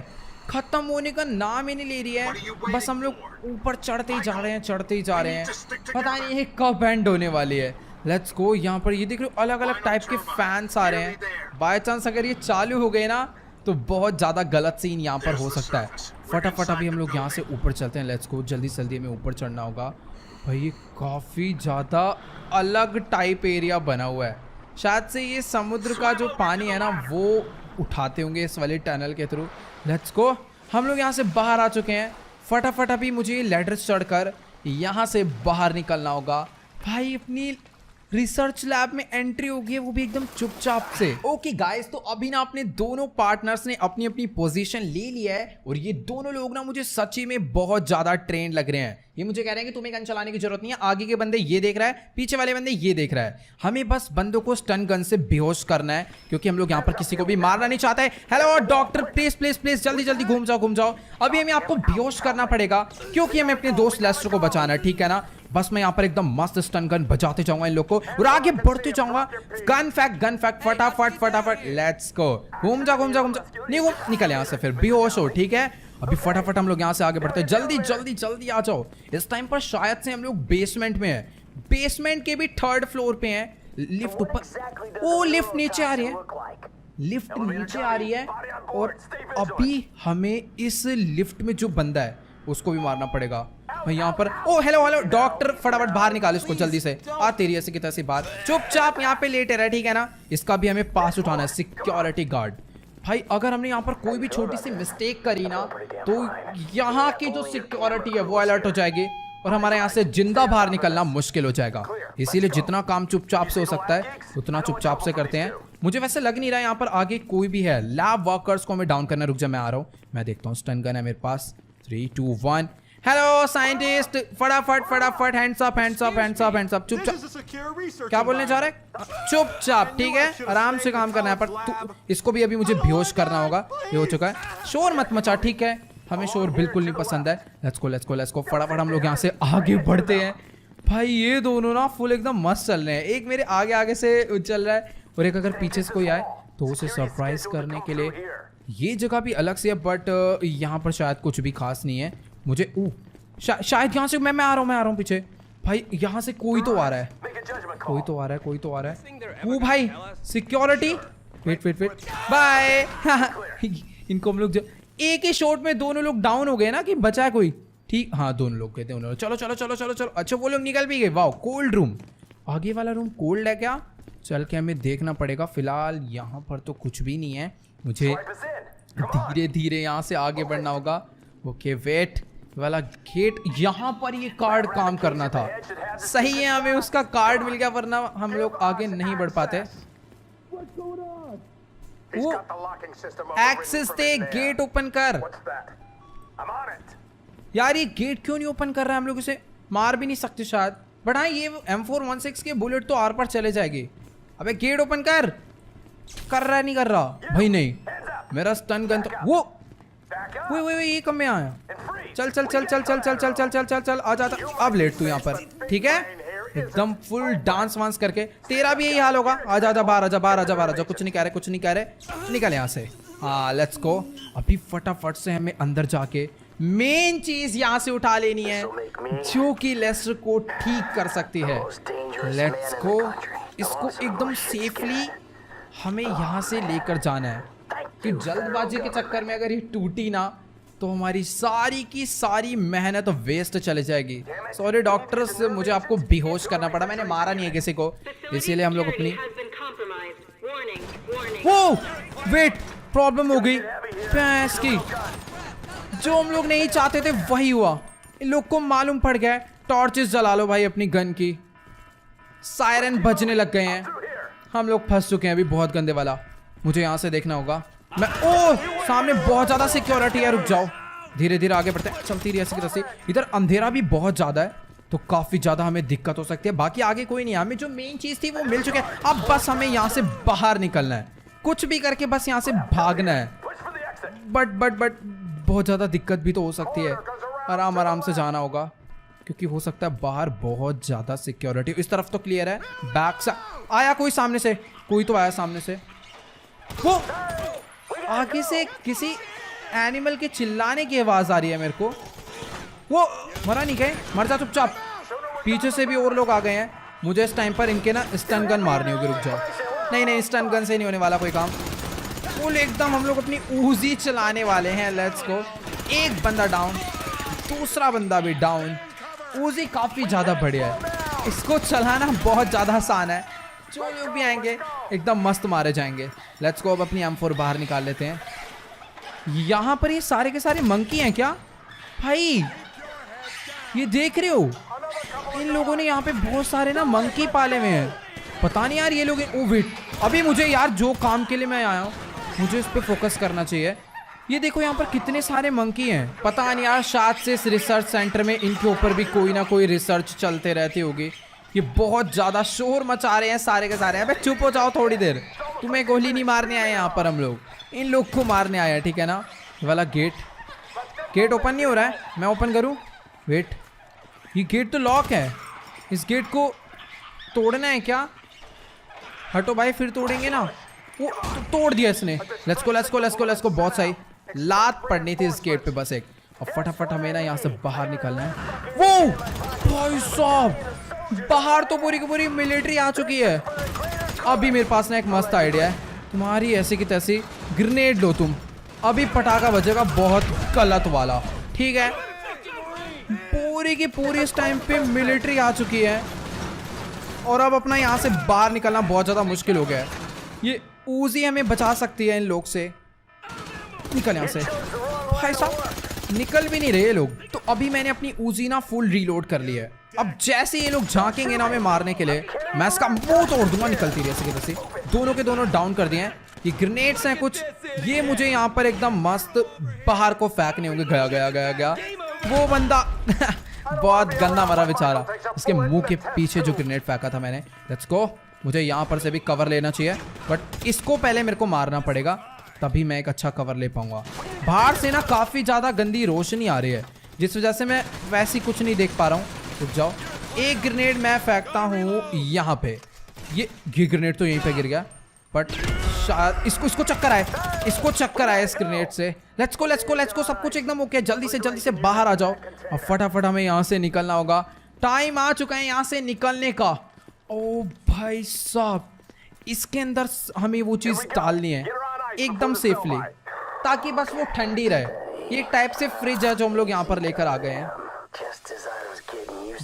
खत्म होने का नाम ही नहीं ले रही है। बस हम लोग ऊपर चढ़ते ही जा रहे हैं, चढ़ते ही जा रहे हैं, पता नहीं ये कब एंड होने वाली है। Let's go. यहाँ पर ये देख रहे हो अलग अलग टाइप के फैंस आ रहे हैं। बाय चांस अगर ये चालू हो गए ना तो बहुत ज़्यादा गलत सीन यहाँ पर हो सकता है। फटाफट अभी हम लोग यहाँ से ऊपर चलते हैं। लेट्स गो, जल्दी जल्दी हमें ऊपर चढ़ना होगा। भाई ये काफ़ी ज़्यादा अलग टाइप एरिया बना हुआ है, शायद से ये समुद्र का जो पानी है ना वो उठाते होंगे इस वाले टनल के थ्रू। Let's go. हम लोग यहाँ से बाहर आ चुके हैं। फटाफट अभी मुझे लैडर चढ़कर यहाँ से बाहर निकलना होगा। भाई अपनी रिसर्च लैब में एंट्री होगी, वो भी एकदम चुपचाप से। ओके गाइस, तो अभी ना अपने दोनों पार्टनर्स ने अपनी अपनी पोजीशन ले लिया है और ये दोनों लोग ना मुझे सच्ची में बहुत ज्यादा ट्रेन लग रहे हैं। ये मुझे कह रहे हैं कि तुम्हें गन चलाने की जरूरत नहीं है, आगे के बंदे ये देख रहा है, पीछे वाले बंदे ये देख रहा है, हमें बस बंदों को स्टन गन से बेहोश करना है क्योंकि हम लोग यहाँ पर किसी को भी मारना नहीं चाहते। Hello doctor, please please please जल्दी जल्दी घूम जाओ घूम जाओ। अभी हमें आपको बेहोश करना पड़ेगा क्योंकि हमें अपने दोस्त लेस्टर को बचाना है, ठीक है ना। बस मैं यहाँ पर एकदम मस्त स्टन गन बजाते जाऊंगा इन लोग को और आगे बढ़ते जाऊंगा। गन फैक्ट फटाफट फटाफट। Let's go. घूम जा घूम जा घूम जा, नहीं घूम, निकल यहाँ से फिर बेहोश हो, ठीक है। अभी फटाफट हम लोग यहाँ से आगे बढ़ते हैं। जल्दी जल्दी जल्दी आ जाओ। इस टाइम पर शायद से हम लोग बेसमेंट में है, बेसमेंट के भी 3rd फ्लोर पे हैं। लिफ्ट ऊपर, ओ लिफ्ट नीचे आ रही है, लिफ्ट नीचे आ रही है और अभी हमें इस लिफ्ट में जो बंदा है उसको भी मारना पड़ेगा। भाई यहाँ पर ओ हेलो हेलो डॉक्टर, फटाफट बाहर निकाल इसको जल्दी से। आ तेरी ऐसी की तैसी बात, चुपचाप यहाँ पे लेटे रहे, ठीक है ना। इसका भी हमें पास उठाना है, सिक्योरिटी गार्ड। भाई अगर हमने यहाँ पर कोई भी छोटी सी मिस्टेक करी ना तो यहाँ की जो सिक्योरिटी है वो अलर्ट हो जाएगी और हमारे यहाँ से जिंदा बाहर निकलना मुश्किल हो जाएगा। इसीलिए जितना काम चुपचाप से हो सकता है उतना चुपचाप से करते हैं। मुझे वैसे लग नहीं रहा है यहाँ पर आगे कोई भी है। लैब वर्कर्स को हमें डाउन करना, रुक जा मैं आ रहा हूँ, मैं देखता हूँ। स्टन गन है मेरे पास। 3 2 1 हेलो साइंटिस्ट, फटाफट फटाफट, hands up hands up hands up hands up. चुपचाप, क्या बोलने जा रहे हैं? चुपचाप, ठीक है, आराम से काम करना है। पर तू इसको भी अभी मुझे बेहोश करना होगा, ये हो चुका है। शोर मत मचा, ठीक है, हमें शोर बिल्कुल नहीं पसंद है। Let's go let's go let's go, फटाफट हम लोग यहाँ से आगे बढ़ते हैं। भाई ये दोनों ना फुल एकदम मस्त चल रहे हैं। एक मेरे आगे आगे से चल रहा है और एक अगर पीछे से कोई आए तो उसे सरप्राइज करने के लिए। ये जगह भी अलग से है बट यहाँ पर शायद कुछ भी खास नहीं है। मुझे शायद यहाँ से मैं आ रहा हूँ पीछे। भाई यहाँ से कोई तो आ रहा है, कोई तो आ रहा है। वो भाई security, wait wait wait, bye. इनको हम लोग एक ही शॉट में दोनों लोग डाउन हो गए ना, कि बचा है कोई? ठीक, हाँ दोनों लोग गए थे, दोनों लोग। चलो चलो चलो चलो चलो। अच्छा वो लोग निकल भी गए। वाह, कोल्ड रूम, आगे वाला रूम कोल्ड है क्या? चल के हमें देखना पड़ेगा। फिलहाल यहाँ पर तो कुछ भी नहीं है, मुझे धीरे धीरे यहाँ से आगे बढ़ना होगा। ओके वेट, वाला गेट, यहाँ पर ये कार्ड काम करना था। सही है, हमें उसका कार्ड मिल गया, वरना हम लोग आगे नहीं बढ़ पाते। वो एक्सेस दे, गेट ओपन कर। यार ये गेट क्यों नहीं ओपन कर रहा है? हम लोग इसे मार भी नहीं सकते शायद, बट हाँ ये M416 के बुलेट तो आर पर चले जाएगी। अबे गेट ओपन कर रहा है, नहीं कर रहा भाई। नहीं, मेरा स्टन गन तो वो ये कम में आया। चल चल चल चल चल चल चल चल चल चल चल, आ जाता। अब लेट तू यहाँ पर, ठीक है, एकदम फुल डांस वांस करके। तेरा भी यही हाल होगा। आ जा बाहर, आजा बाहर, आजा बाहर, आजा। कुछ नहीं कह रहे, कुछ नहीं कह रहे, निकल यहाँ से। हाँ लेट्स गो। अभी फटाफट से हमें अंदर जाके मेन चीज यहाँ से उठा लेनी है जो कि लेस्टर को ठीक कर सकती है। लेट्स गो, इसको एकदम सेफली हमें यहाँ से लेकर जाना है कि जल्दबाजी के चक्कर में अगर ये टूटी ना तो हमारी सारी की सारी मेहनत वेस्ट चले जाएगी। सॉरी डॉक्टर्स, मुझे आपको बेहोश करना पड़ा, मैंने मारा नहीं है किसी को, इसीलिए हम लोग अपनी वो वेट प्रॉब्लम हो गई भैंस की। जो हम लोग नहीं चाहते थे वही हुआ। इन लोग को मालूम पड़ गया। टॉर्चेस जला लो भाई अपनी गन की। सायरन बजने लग गए हैं, हम लोग फंस चुके हैं अभी बहुत गंदे वाला। मुझे यहाँ से देखना होगा। मैं सामने बहुत ज्यादा सिक्योरिटी है, रुक जाओ, धीरे धीरे आगे बढ़ते हैं। चलती रही ऐसी की तैसी। इधर अंधेरा भी बहुत ज्यादा है तो काफी ज्यादा हमें दिक्कत हो सकती है। बाकी आगे कोई नहीं है, हमें जो मेन चीज थी वो मिल चुकी है। अब बस हमें यहाँ से बाहर निकलना है, कुछ भी करके बस यहाँ से भागना है। बट बहुत ज्यादा दिक्कत भी तो हो सकती है, आराम आराम से जाना होगा क्योंकि हो सकता है बाहर बहुत ज्यादा सिक्योरिटी। इस तरफ तो क्लियर है, बैक से आया कोई, सामने से कोई तो आया सामने से। वो आगे से किसी एनिमल के चिल्लाने की आवाज आ रही है मेरे को। वो मरा नहीं गए, मर जा चुपचाप। पीछे से भी और लोग आ गए हैं। मुझे इस टाइम पर इनके ना स्टन गन मारनी होगी, रुक जाओ। नहीं स्टन गन से नहीं होने वाला कोई काम। फुल एकदम हम लोग अपनी ऊजी चलाने वाले हैं। Let's go. एक बंदा डाउन, दूसरा बंदा भी डाउन। ऊजी काफी ज्यादा बढ़िया है, इसको चलाना बहुत ज्यादा आसान है। जो लोग भी आएंगे एकदम मस्त मारे जाएंगे। लेट्स गो, अब अपनी M4 बाहर निकाल लेते हैं। यहाँ पर ये सारे के सारे मंकी हैं क्या भाई? ये देख रहे हो, इन लोगों ने यहाँ पे बहुत सारे ना मंकी पाले हुए हैं। पता नहीं यार ये लोग। ओ वेट, अभी मुझे यार जो काम के लिए मैं आया हूँ मुझे इस पे फोकस करना चाहिए। ये देखो यहाँ पर कितने सारे मंकी हैं। पता नहीं यार, शायद से इस रिसर्च सेंटर में इनके ऊपर भी कोई ना कोई रिसर्च चलते रहती होगी। ये बहुत ज्यादा शोर मचा रहे हैं सारे के सारे। अबे चुप हो जाओ थोड़ी देर, तुम्हें गोली नहीं मारने आए यहाँ पर, हम लोग इन लोग को मारने आए हैं, ठीक है ना। ये वाला गेट ओपन नहीं हो रहा है, मैं ओपन करूँ? वेट, ये गेट तो लॉक है, इस गेट को तोड़ना है क्या? हटो भाई, फिर तोड़ेंगे ना। वो तोड़ दिया इसने। Let's go let's go let's go let's go. बहुत सही, लात पड़नी थी इस गेट पे बस एक। अब फटाफट हमें ना यहाँ से बाहर निकलना है। वो भाई साहब, बाहर तो पूरी की पूरी मिलिट्री आ चुकी है। अभी मेरे पास ना एक मस्त आइडिया है, तुम्हारी ऐसी की तैसी ग्रेनेड लो तुम। अभी पटाखा बजेगा बहुत गलत वाला, ठीक है। पूरी की पूरी इस टाइम पे मिलिट्री आ चुकी है और अब अपना यहाँ से बाहर निकलना बहुत ज़्यादा मुश्किल हो गया है। ये ऊजी हमें बचा सकती है इन लोग से। निकल यहाँ से भाई साहब, निकल भी नहीं रहे ये लोग। तो अभी मैंने अपनी ऊजी ना फुल रीलोड कर ली है। अब जैसे ये लोग झांकेंगे ना हमें मारने के लिए, मैं इसका मुंह तोड़ दूंगा निकलती रही ऐसे की तैसे। दोनों के दोनों डाउन कर दिए हैं। ये ग्रेनेड्स हैं कुछ, ये मुझे यहाँ पर एकदम मस्त बाहर को फेंकने होंगे। गया गया गया गया वो बंदा बहुत गंदा मरा बेचारा, इसके मुंह के पीछे जो ग्रेनेड फेंका था मैंने। लेट्स गो, मुझे यहाँ पर से भी कवर लेना चाहिए, बट इसको पहले मेरे को मारना पड़ेगा, तभी मैं एक अच्छा कवर ले पाऊंगा। बाहर से ना काफ़ी ज़्यादा गंदी रोशनी आ रही है, जिस वजह से मैं वैसी कुछ नहीं देख पा रहा हूँ। रुक जाओ, एक ग्रेनेड मैं फेंकता हूँ यहाँ पे। ये ग्रेनेड तो यहीं पे गिर गया, बट शायद इसको चक्कर आए, इसको चक्कर आए इस ग्रेनेड से। Let's go let's go let's go, सब कुछ एकदम ओके। जल्दी से बाहर आ जाओ। अब फटाफट हमें यहाँ से निकलना होगा। टाइम आ चुका है यहाँ से निकलने का। ओ भाई साहब, इसके अंदर हमें वो चीज़ डालनी है एकदम सेफली, ताकि बस वो ठंडी रहे। ये टाइप से फ्रिज है जो हम लोग यहाँ पर लेकर आ गए हैं,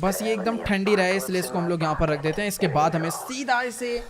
बस ये एकदम ठंडी रहे, इसलिए इसको हम लोग यहाँ पर रख देते हैं। इसके बाद हमें सीधा इसे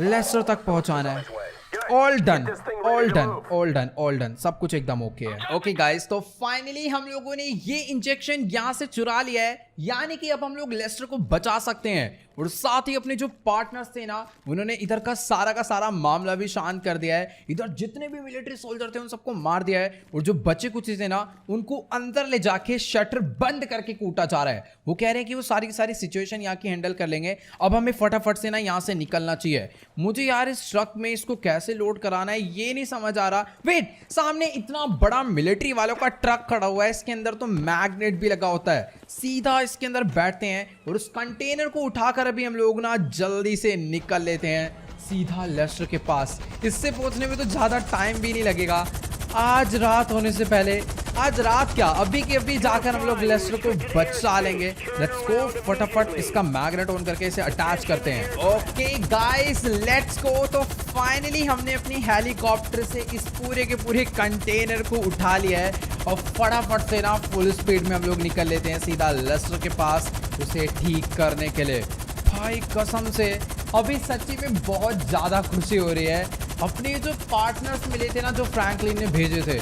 लेस्टर तक पहुँचाना है। All done all done all done all done, सब कुछ एकदम ओके है। ओके गाइस, तो फाइनली हम लोगों ने ये इंजेक्शन यहाँ से चुरा लिया है, यानी कि अब हम लोग लेस्टर को बचा सकते हैं। और साथ ही अपने जो पार्टनर्स थे ना, उन्होंने इधर का सारा मामला भी शांत कर दिया है। इधर जितने भी मिलिट्री सोल्जर थे उन सबको मार दिया है, और जो बचे कुछ थे ना, उनको अंदर ले जाके शटर बंद करके कूटा जा रहा है। वो कह रहे हैं कि वो सारी की सारी सिचुएशन यहाँ की हैंडल कर लेंगे। अब हमें फटाफट से ना यहाँ से निकलना चाहिए। मुझे यार इस ट्रक में इसको कैसे लोड कराना है ये नहीं समझ आ रहा। वेट, सामने इतना बड़ा मिलिट्री वालों का ट्रक खड़ा हुआ है, इसके अंदर तो मैग्नेट भी लगा होता है। सीधा इसके अंदर बैठते हैं और उस कंटेनर को उठाकर अभी हम लोग ना जल्दी से निकल लेते हैं सीधा लेस्टर के पास। इससे पहुंचने में तो ज़्यादा टाइम भी नहीं लगेगा। आज रात होने से पहले, आज रात क्या, अभी के अभी जाकर हम लोग लेस्टर को बचा लेंगे। लेट्स गो, फटाफट इसका मैग्नेट ऑन करके इसे अटैच करते हैं। Okay guys, let's go. तो फाइनली हमने अपनी हेलीकॉप्टर से इस पूरे के पूरे कंटेनर को उठा लिया है और फटाफट से ना फुल स्पीड में हम लोग निकल लेते हैं सीधा लेस्टर के पास, उसे ठीक करने के लिए। भाई कसम से अभी सच्ची में बहुत ज़्यादा खुशी हो रही है। अपने जो पार्टनर्स मिले थे ना, जो फ्रैंकलिन ने भेजे थे,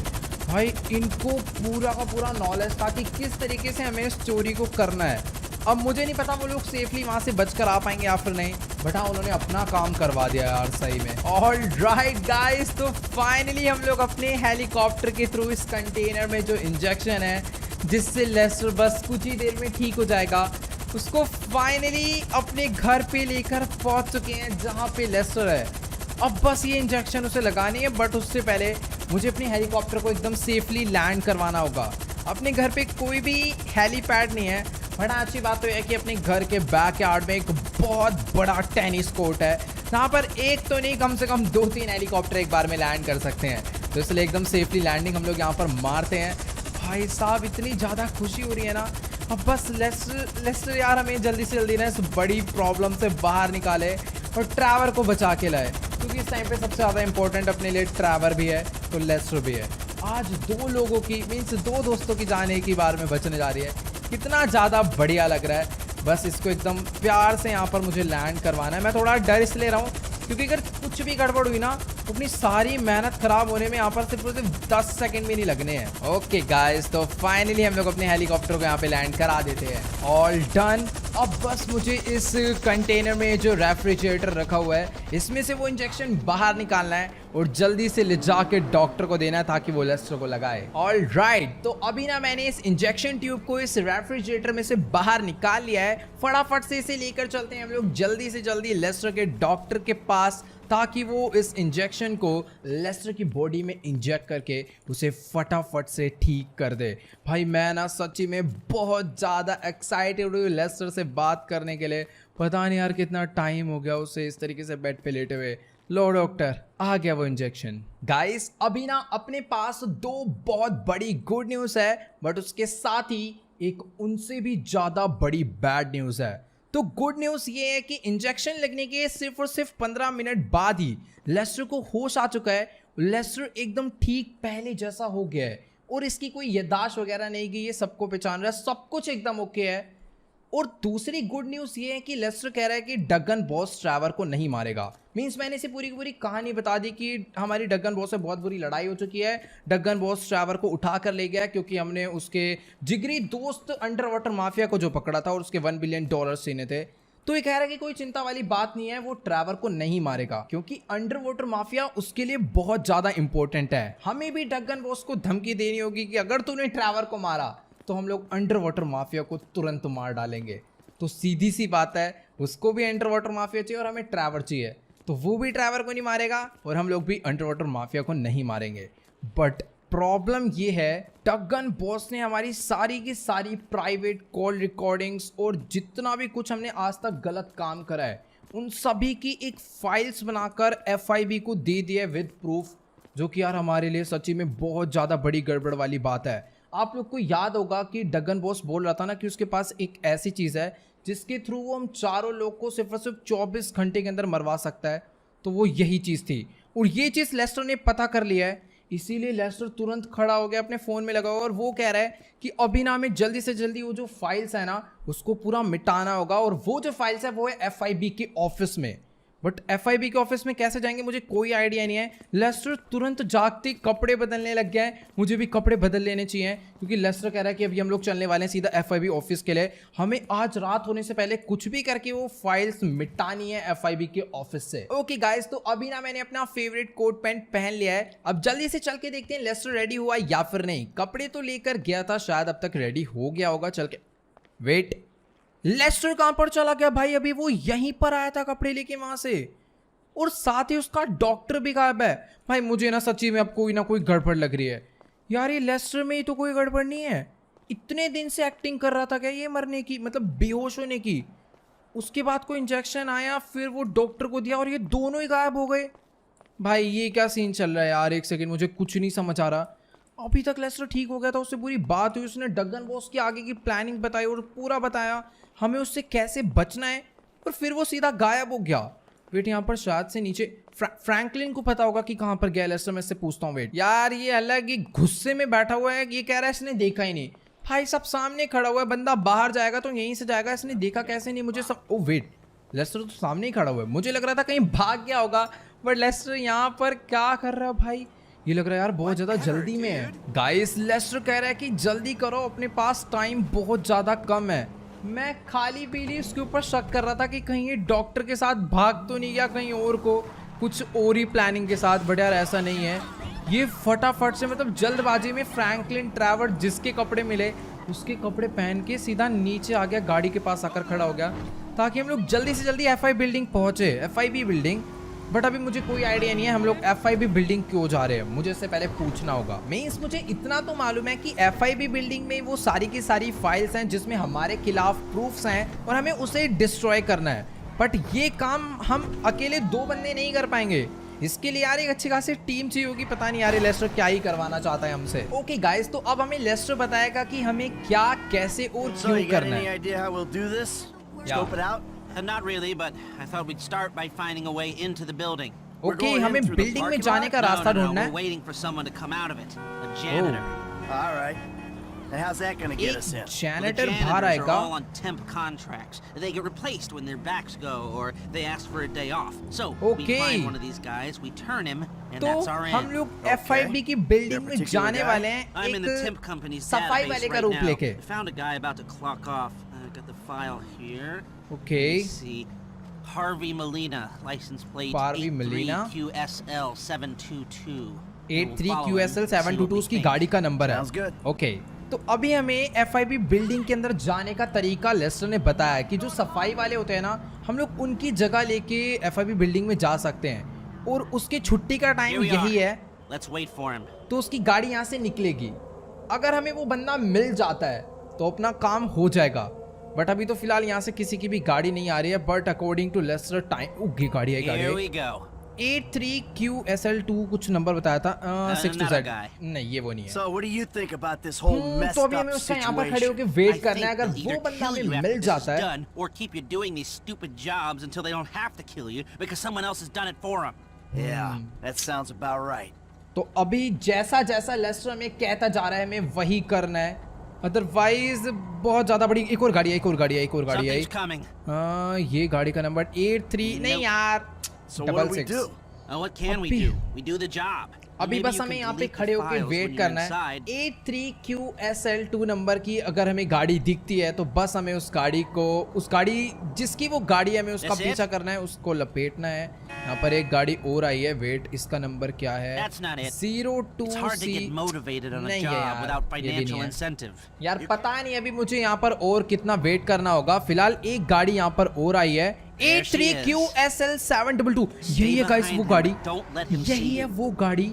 भाई इनको पूरा का पूरा नॉलेज था कि किस तरीके से हमें इस चोरी को करना है। अब मुझे नहीं पता वो लोग सेफली वहाँ से बचकर आ पाएंगे या फिर नहीं, बट हाँ उन्होंने अपना काम करवा दिया यार सही में। ऑल राइट गाइस, तो फाइनली हम लोग अपने हेलीकॉप्टर के थ्रू इस कंटेनर में जो इंजेक्शन है, जिससे लेस्टर बस कुछ ही देर में ठीक हो जाएगा, उसको फाइनली अपने घर पे लेकर पहुंच चुके हैं जहां पे लेस्टर है। अब बस ये इंजेक्शन उसे लगानी है, बट उससे पहले मुझे अपने हेलीकॉप्टर को एकदम सेफली लैंड करवाना होगा। अपने घर पे कोई भी हेलीपैड नहीं है, बट अच्छी बात तो यह है कि अपने घर के बैकयार्ड में एक बहुत बड़ा टेनिस कोर्ट है, जहाँ पर एक तो नहीं कम से कम 2-3 हेलीकॉप्टर एक बार में लैंड कर सकते हैं। तो इसलिए एकदम सेफली लैंडिंग हम लोग यहाँ पर मारते हैं। भाई साहब इतनी ज़्यादा खुशी हो रही है ना। अब बस लेस्टर यार हमें जल्दी से जल्दी ना इस बड़ी प्रॉब्लम से बाहर निकाले और ट्रैवर को बचा के लाए, क्योंकि इस टाइम पे सबसे ज़्यादा इंपॉर्टेंट अपने लिए ट्रैवर भी है तो लेस्टर भी है। आज 2 लोगों की मीन्स 2 दोस्तों की जान एक ही बार में बचने जा रही है। कितना ज़्यादा बढ़िया लग रहा है। बस इसको एकदम प्यार से यहाँ पर मुझे लैंड करवाना है। मैं थोड़ा डर इसलिए रहा हूँ क्योंकि अगर कुछ भी गड़बड़ हुई ना, तो अपनी सारी मेहनत खराब होने में यहाँ पर सिर्फ 10 सेकंड भी नहीं लगने हैं। ओके गाइस, तो फाइनली हम लोग अपने हेलीकॉप्टर को यहाँ पे लैंड करा देते हैं। All done. अब बस मुझे इस कंटेनर में जो रेफ्रिजरेटर रखा हुआ है, इसमें से वो इंजेक्शन बाहर निकालना है और जल्दी से ले जाके डॉक्टर को देना है ताकि वो लेस्टर को लगाए। ऑल राइट, तो अभी ना मैंने इस इंजेक्शन ट्यूब को इस रेफ्रिजरेटर में से बाहर निकाल लिया है। फटाफट से इसे लेकर चलते हैं हम लोग जल्दी से जल्दी लेस्टर के डॉक्टर के पास, ताकि वो इस इंजेक्शन को लेस्टर की बॉडी में इंजेक्ट करके उसे फटाफट से ठीक कर दे। भाई मैं ना सच्ची में बहुत ज़्यादा एक्साइटेड हूँ लेस्टर से बात करने के लिए। पता नहीं यार कितना टाइम हो गया उसे इस तरीके से बेड पे लेटे हुए। लो डॉक्टर, आ गया वो इंजेक्शन। गाइस अभी ना अपने पास 2 बहुत बड़ी गुड न्यूज़ है, बट उसके साथ ही एक उनसे भी ज़्यादा बड़ी बैड न्यूज़ है। तो गुड न्यूज़ ये है कि इंजेक्शन लगने के सिर्फ और सिर्फ 15 मिनट बाद ही लेस्टर को होश आ चुका है। लेस्टर एकदम ठीक पहले जैसा हो गया है। और इसकी कोई याददाश्त वगैरह नहीं कि ये सबको पहचान रहा है, सब कुछ एकदम ओके है। और दूसरी गुड न्यूज़ ये है कि लेस्टर कह रहा है कि डगन बॉस ट्रैवर को नहीं मारेगा। मींस मैंने इसे पूरी की पूरी कहानी बता दी कि हमारी डगन बॉस से बहुत बुरी लड़ाई हो चुकी है, डगन बॉस ट्रैवर को उठा कर ले गया क्योंकि हमने उसके जिगरी दोस्त अंडर वाटर माफिया को जो पकड़ा था और उसके $1 बिलियन छीने थे। तो ये कह रहा है कि कोई चिंता वाली बात नहीं है, वो ट्रैवर को नहीं मारेगा क्योंकि अंडर वाटर माफिया उसके लिए बहुत ज़्यादा इंपॉर्टेंट है। हमें भी डगन बॉस को धमकी देनी होगी कि अगर तूने ट्रैवर को मारा तो हम लोग अंडर वाटर माफिया को तुरंत मार डालेंगे। तो सीधी सी बात है, उसको भी अंडर वाटर माफिया चाहिए और हमें ट्रैवर चाहिए, तो वो भी ट्रैवर को नहीं मारेगा और हम लोग भी अंडर वाटर माफिया को नहीं मारेंगे। बट प्रॉब्लम ये है, डगन बॉस ने हमारी सारी की सारी प्राइवेट कॉल रिकॉर्डिंग्स और जितना भी कुछ हमने आज तक गलत काम करा है उन सभी की एक फाइल्स बनाकर FIB को दे दिया है विद प्रूफ, जो कि यार हमारे लिए सच्ची में बहुत ज़्यादा बड़ी गड़बड़ वाली बात है। आप लोग को याद होगा कि डगन बॉस बोल रहा था ना कि उसके पास एक ऐसी चीज़ है जिसके थ्रू वो हम चारों लोग को सिर्फ और सिर्फ 24 घंटे के अंदर मरवा सकता है, तो वो यही चीज़ थी और ये चीज़ लेस्टर ने पता कर लिया है। इसीलिए लेस्टर तुरंत खड़ा हो गया, अपने फ़ोन में लगा हुआ और वो कह रहा है कि अभी ना हमें जल्दी से जल्दी वो जो फाइल्स है ना उसको पूरा मिटाना होगा, और वो जो फाइल्स है वो है FIB के ऑफिस में। बट FIB के ऑफिस में कैसे जाएंगे मुझे कोई आइडिया नहीं है। लेस्टर तुरंत जागते कपड़े बदलने लग गया है, मुझे भी कपड़े बदल लेने चाहिए क्योंकि लेस्टर कह रहा है कि अभी हम लोग चलने वाले हैं सीधा FIB ऑफिस के लिए। हमें आज रात होने से पहले कुछ भी करके वो फाइल्स मिटानी है FIB के ऑफिस से। ओके गाइस, तो अभी ना मैंने अपना फेवरेट कोट पैंट पहन लिया है, अब जल्दी से चल के देखते हैं लेस्टर रेडी हुआ या फिर नहीं। कपड़े तो लेकर गया था, शायद अब तक रेडी हो गया होगा। चल के वेट, लेस्टर कहां पर चला गया भाई? अभी वो यहीं पर आया था कपड़े लेके वहां से, और साथ ही उसका डॉक्टर भी गायब है। भाई मुझे ना सच्ची में अब कोई ना कोई गड़बड़ लग रही है यार। ये लेस्टर में ही तो कोई गड़बड़ नहीं है, इतने दिन से एक्टिंग कर रहा था क्या ये मरने की, मतलब बेहोश होने की। उसके बाद कोई इंजेक्शन आया, फिर वो डॉक्टर को दिया और ये दोनों ही गायब हो गए। भाई ये क्या सीन चल रहा है यार? एक सेकेंड, मुझे कुछ नहीं समझ आ रहा। अभी तक लेस्टर ठीक हो गया था, उससे पूरी बात हुई, उसने डगन बॉस की आगे की प्लानिंग बताई और पूरा बताया हमें उससे कैसे बचना है, और फिर वो सीधा गायब हो गया। वेट, यहाँ पर शायद से नीचे फ्रैंकलिन को पता होगा कि कहाँ पर गया लेस्टर, मैं इससे पूछता हूँ। वेट यार, ये अलग ही गुस्से में बैठा हुआ है, ये कह रहा है इसने देखा ही नहीं। भाई सब सामने खड़ा हुआ है, बंदा बाहर जाएगा तो यहीं से जाएगा, इसने देखा कैसे नहीं मुझे सब। ओ वेट, लेस्टर तो सामने ही खड़ा हुआ है, मुझे लग रहा था कहीं भाग गया होगा, बट लेस्टर यहाँ पर क्या कर रहा है भाई? ये लग रहा है यार बहुत ज्यादा जल्दी में है। गाइस, लेस्टर कह रहा है कि जल्दी करो, अपने पास टाइम बहुत ज्यादा कम है। मैं खाली पीली उसके ऊपर शक कर रहा था कि कहीं ये डॉक्टर के साथ भाग तो नहीं गया कहीं और को, कुछ और ही प्लानिंग के साथ, बट यार ऐसा नहीं है। ये फटाफट से, मतलब जल्दबाजी में फ्रैंकलिन ट्रैवर जिसके कपड़े मिले उसके कपड़े पहन के सीधा नीचे आ गया, गाड़ी के पास आकर खड़ा हो गया ताकि हम लोग जल्दी से जल्दी FIB बिल्डिंग पहुंचे, FIB बिल्डिंग। बट अभी मुझे कोई आइडिया नहीं है हम लोग FIB बिल्डिंग क्यों जा रहे हैं, मुझे इससे पहले पूछना होगा। मींस मुझे इतना तो मालूम है कि FIB बिल्डिंग में वो सारी की सारी फाइल्स हैं जिसमें हमारे खिलाफ प्रूफ्स हैं और हमें उसे डिस्ट्रॉय करना है। बट ये काम हम अकेले 2 बंदे नहीं कर पाएंगे, इसके लिए यार एक अच्छी खासी टीम चाहिए होगी। पता नहीं यार ये लेस्टर क्या ही करवाना चाहता है हमसे। ओके गाइस, तो अब हमें लेस्टर बताएगा कि हमें क्या, कैसे और क्यों करना है। Not really, but I thought we'd start by finding a way into the building. Okay, हमें बिल्डिंग में जाने का रास्ता ढूंढना है। We're waiting for someone to come out of it. A janitor. All right. And how's that going to get us in? Well, the janitor बाहर janitors are आएगा। all on temp contracts. They get replaced when their backs go or they ask for a day off. So we Okay. find one of these guys, we turn him, and तो that's our हम end. लोग FIB की building में जाने वाले हैं I'm in the temp एक company's सफाई database वाले का right रूप now. लेके। I found a guy about to clock off. I got the file here. Okay. Let's see. Harvey Molina, license plate Harvey Molina? 83QSL 722. 83QSL 722 उसकी गाड़ी का number है। Sounds good. ओके, तो अभी हमें FIB बिल्डिंग के अंदर जाने का तरीका लेस्टर ने बताया कि जो सफाई वाले होते हैं ना, हम लोग उनकी जगह लेके FIB बिल्डिंग में जा सकते हैं और उसकी छुट्टी का टाइम यही है। Let's wait for him. तो उसकी गाड़ी यहाँ से निकलेगी। अगर हमें वो बंदा मिल जाता है तो अपना काम हो जाएगा। बट अभी तो फिलहाल यहाँ से किसी की भी गाड़ी नहीं आ रही है। But according to Leicester time, उगी गाड़ी है, Here we go. 83QSL2 कुछ नंबर बताया था। 62Z another guy. नहीं, ये वो नहीं है। So what do you think about this whole messed तो अभी up हमें उसका यहाँ पर खड़े situation? होकर I वेट करना है। think अगर they'll वो either बंदा kill you हमें after मिल this is जाता है done, or keep you doing these stupid jobs until they don't have to kill you because someone else has done it for them. Yeah, that sounds about right. तो अभी जैसा जैसा Lester हमें कहता जा रहा है हमें वही करना है, अदरवाइज बहुत ज्यादा बड़ी एक और गाड़ी है, एक और गाड़ी है, एक और गाड़ी है। Something's coming. ये गाड़ी का नंबर 83 नहीं यार, So what do we 66। do? What can we Abhi- do? We do the job. अभी Maybe बस you हमें can यहाँ पे delete the खड़े होकर files when वेट you're करना है। inside. 83QSL2 नंबर की अगर हमें गाड़ी दिखती है तो बस हमें उस गाड़ी जिसकी वो गाड़ी है हमें उसका That's it? पीछा करना है, उसको लपेटना है। यहाँ पर एक गाड़ी और आई है, वेट इसका नंबर क्या है? That's not it. 02C। It's hard to get motivated on a नहीं है job यार, without ये भी नहीं financial है। incentive. यार पता नहीं अभी मुझे यहाँ पर और कितना वेट करना होगा। फिलहाल एक गाड़ी यहाँ पर और आई है, There she is. 83QSL722। यही Stay है गाइस behind वो him. गाड़ी, Don't let him यही see है you. वो गाड़ी।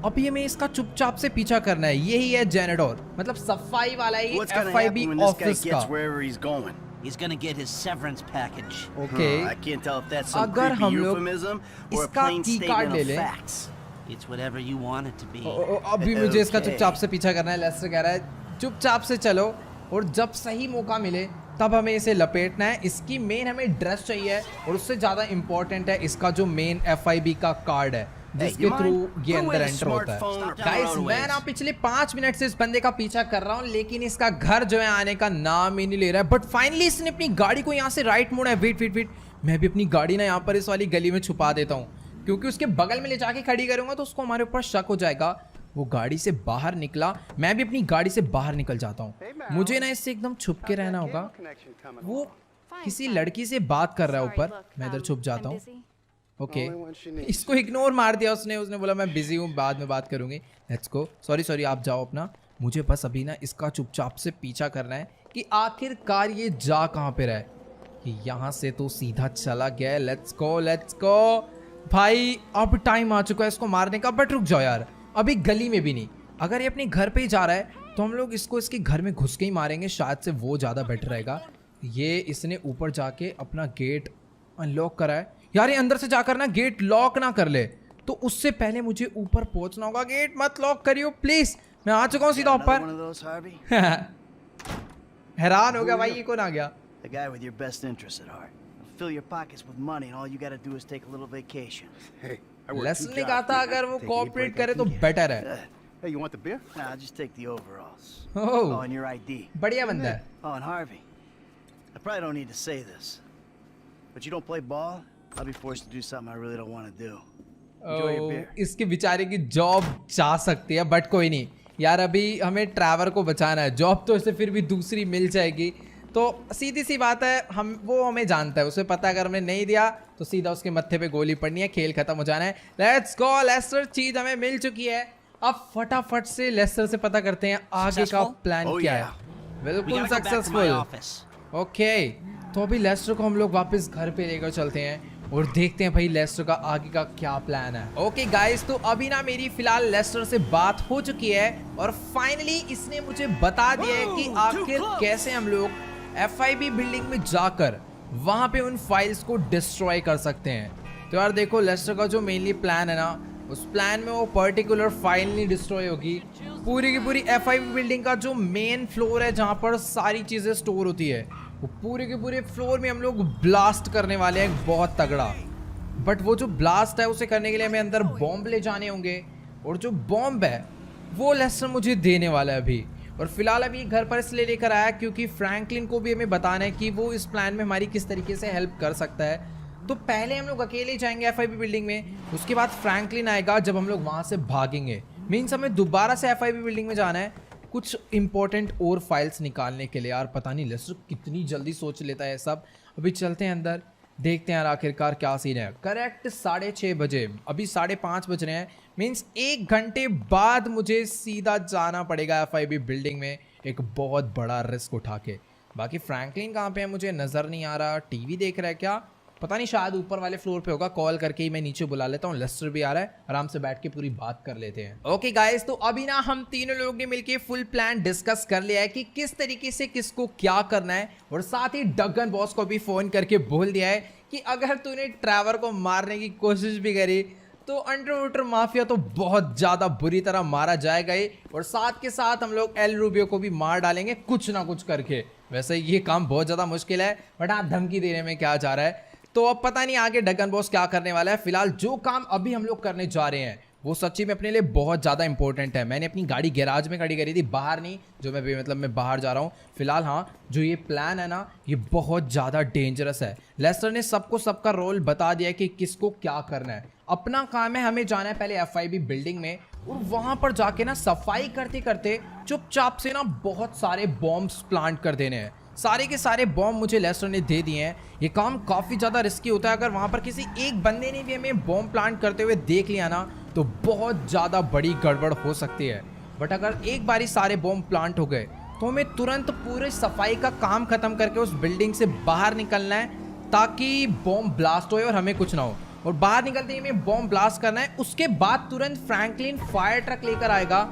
अभी हमें इसका चुपचाप से पीछा करना है। यही है जेनेडोर, मतलब सफाई वाला ही What's gonna FIB happen when this guy office का। gets wherever he's going? He's gonna get his severance package. Okay, I can't tell if that's some अगर creepy हम लोग euphemism or a इसका plain की कार्ड statement ले of लें। facts. It's whatever you want it to be. अभी मुझे इसका Okay. चुपचाप से पीछा करना है। लेस्टर कह रहा है चुपचाप से चलो और जब सही मौका मिले तब हमें इसे लपेटना है। इसकी मेन हमें ड्रेस चाहिए और उससे ज़्यादा इम्पोर्टेंट है इसका जो मेन FIB का कार्ड है जिसके you थ्रू mind? ये Put away अंदर the एंटर होता smartphone है। or down guys roadways. मैं ना पिछले 5 मिनट से इस बंदे का पीछा कर रहा हूँ लेकिन इसका घर जो है आने का नाम ही नहीं ले रहा है। बट फाइनली इसने अपनी गाड़ी को यहाँ से राइट मोड़ा है। वेट वेट वेट, मैं भी अपनी गाड़ी ना यहाँ पर इस वाली गली में छुपा देता हूँ क्योंकि उसके बगल में ले जाके खड़ी करूंगा तो उसको हमारे ऊपर शक हो जाएगा। वो गाड़ी से बाहर निकला, मैं भी अपनी गाड़ी से बाहर निकल जाता हूँ। मुझे ना इससे एकदम छुप के रहना होगा। वो किसी लड़की से बात कर रहा है ऊपर, मैं इधर छुप जाता हूँ। ओके, इसको इग्नोर मार दिया उसने बोला मैं बिजी हूँ, बाद में बात करूंगी। Let's go. सॉरी आप जाओ अपना, मुझे बस अभी ना इसका चुपचाप से पीछा करना है कि आखिरकार ये जा कहाँ पे रहा है। कि यहाँ से तो सीधा चला गया। लेट्स गो भाई, अब टाइम आ चुका है इसको मारने का। बट रुक जाओ यार, अभी गली में भी नहीं। अगर ये अपने घर पे ही जा रहा है तो हम लोग इसको इसके घर में घुस के ही मारेंगे, शायद से वो ज़्यादा बेटर रहेगा। ये इसने ऊपर जाके अपना गेट अनलॉक करा है। यार ये अंदर से जाकर ना गेट लॉक ना कर ले, तो उससे पहले मुझे ऊपर पहुंचना होगा। गेट मत लॉक करियो प्लीज, मैं आ चुका हूँ सीधा Another ऊपर। one of those, Harvey? हैरान हो गया भाई, ये कौन आ गया? The guy with your best interests at heart. He'll fill your pockets with money, and all you gotta do is take a little vacation. Hey, I work lesson 2 ने jobs. कहा था अगर वो कोऑपरेट करे तो बेटर है। Hey, you want the beer? Nah, just take the overalls. Oh. Oh, and your ID. बढ़िया बंदा है। Oh, and Harvey. I probably don't need to say this, but you don't play ball, I'll be forced to do something I really don't want to do. Enjoy your beer. इसके बेचारे की job जा सकती है but कोई नहीं यार, अभी हमें ट्रैवर को बचाना है। जॉब तो इसे फिर भी दूसरी मिल जाएगी, तो सीधी सी बात है, वो हमें जानता है, उसे पता है अगर हमने नहीं दिया तो सीधा उसके मत्थे पे गोली पड़नी है, खेल खत्म हो जाना है। लेट्स गो लेस्टर, चीज हमें मिल चुकी है। अब फटाफट से लेस्टर से पता करते हैं आगे का Successful? प्लान Oh, क्या yeah. है। We बिल्कुल gotta go back to my successful. office. Okay, तो अभी लेस्टर को हम लोग वापस घर पे लेकर चलते हैं और देखते हैं भाई लेस्टर का आगे का क्या प्लान है। ओके गाइस, तो अभी ना मेरी फिलहाल लेस्टर से बात हो चुकी है और फाइनली इसने मुझे बता दिया है कि आखिर कैसे हम लोग FIB बिल्डिंग में जाकर वहां पे उन फाइल्स को डिस्ट्रॉय कर सकते हैं। तो यार देखो, लेस्टर का जो मेनली प्लान है ना, उस प्लान में वो पर्टिकुलर फाइल नहीं डिस्ट्रॉय होगी, पूरी की पूरी FIB बिल्डिंग का जो मेन फ्लोर है जहाँ पर सारी चीज़ें स्टोर होती है, वो पूरे के पूरे फ्लोर में हम लोग ब्लास्ट करने वाले हैं बहुत तगड़ा। बट वो जो ब्लास्ट है उसे करने के लिए हमें अंदर बॉम्ब ले जाने होंगे, और जो बॉम्ब है वो लेस्टर मुझे देने वाला है अभी। और फिलहाल अभी घर पर इसलिए लेकर आया क्योंकि फ्रैंकलिन को भी हमें बताना है कि वो इस प्लान में हमारी किस तरीके से हेल्प कर सकता है। तो पहले हम लोग अकेले जाएंगे FIB बिल्डिंग में, उसके बाद फ्रैंकलिन आएगा जब हम लोग वहाँ से भागेंगे। मीन्स हमें दोबारा से FIB बिल्डिंग में जाना है कुछ इंपॉर्टेंट और फाइल्स निकालने के लिए। यार पता नहीं लेस्टर कितनी जल्दी सोच लेता है सब। अभी चलते हैं अंदर, देखते हैं यार आखिरकार क्या सीन है। करेक्ट 6:30 बजे, अभी 5:30 बज रहे हैं। मीन्स 1 घंटे बाद मुझे सीधा जाना पड़ेगा FIB बिल्डिंग में, एक बहुत बड़ा रिस्क उठा के। बाकी फ्रैंकलिन कहाँ पे है मुझे नज़र नहीं आ रहा। टीवी देख रहा है क्या, पता नहीं, शायद ऊपर वाले फ्लोर पे होगा। कॉल करके ही मैं नीचे बुला लेता हूँ। लेस्टर भी आ रहा है, आराम से बैठ के पूरी बात कर लेते हैं। ओके गाइस, तो अभी ना हम तीनों लोग ने मिलके फुल प्लान डिस्कस कर लिया है कि किस तरीके से किसको क्या करना है, और साथ ही डगन बॉस को भी फोन करके बोल दिया है कि अगर तूने ट्रैवर को मारने की कोशिश भी करी तो अंडरवाटर माफिया तो बहुत ज्यादा बुरी तरह मारा जाएगा ही, और साथ के साथ हम लोग एल रूबियो को भी मार डालेंगे कुछ ना कुछ करके। वैसे ये काम बहुत ज्यादा मुश्किल है, बट हाँ धमकी देने में क्या जा रहा है। तो अब पता नहीं आगे डगन बॉस क्या करने वाला है। फिलहाल जो काम अभी हम लोग करने जा रहे हैं वो सच्ची में अपने लिए बहुत ज़्यादा इंपॉर्टेंट है। मैंने अपनी गाड़ी गैराज में खड़ी करी थी, बाहर नहीं, जो मैं बाहर जा रहा हूँ फिलहाल। हाँ, जो ये प्लान है ना, ये बहुत ज़्यादा डेंजरस है। लेस्टर ने सबको सबका रोल बता दिया कि किसको क्या करना है। अपना काम है, हमें जाना है पहले FIB बिल्डिंग में, और वहाँ पर जाके ना सफाई करते करते चुपचाप से ना बहुत सारे बॉम्ब्स प्लांट कर देने हैं। सारे के सारे बॉम्ब मुझे लेस्टर ने दे दिए हैं। ये काम काफ़ी ज़्यादा रिस्की होता है। अगर वहाँ पर किसी एक बंदे ने भी हमें बॉम्ब प्लांट करते हुए देख लिया ना, तो बहुत ज़्यादा बड़ी गड़बड़ हो सकती है। बट अगर एक बारी सारे बॉम्ब प्लांट हो गए तो हमें तुरंत पूरे सफाई का काम ख़त्म करके उस बिल्डिंग से बाहर निकलना है, ताकि बॉम्ब ब्लास्ट होए और हमें कुछ ना हो। और बाहर निकलते ही हमें बॉम्ब ब्लास्ट करना है। उसके बाद तुरंत फ्रैंकलिन फायर ट्रक लेकर आएगा।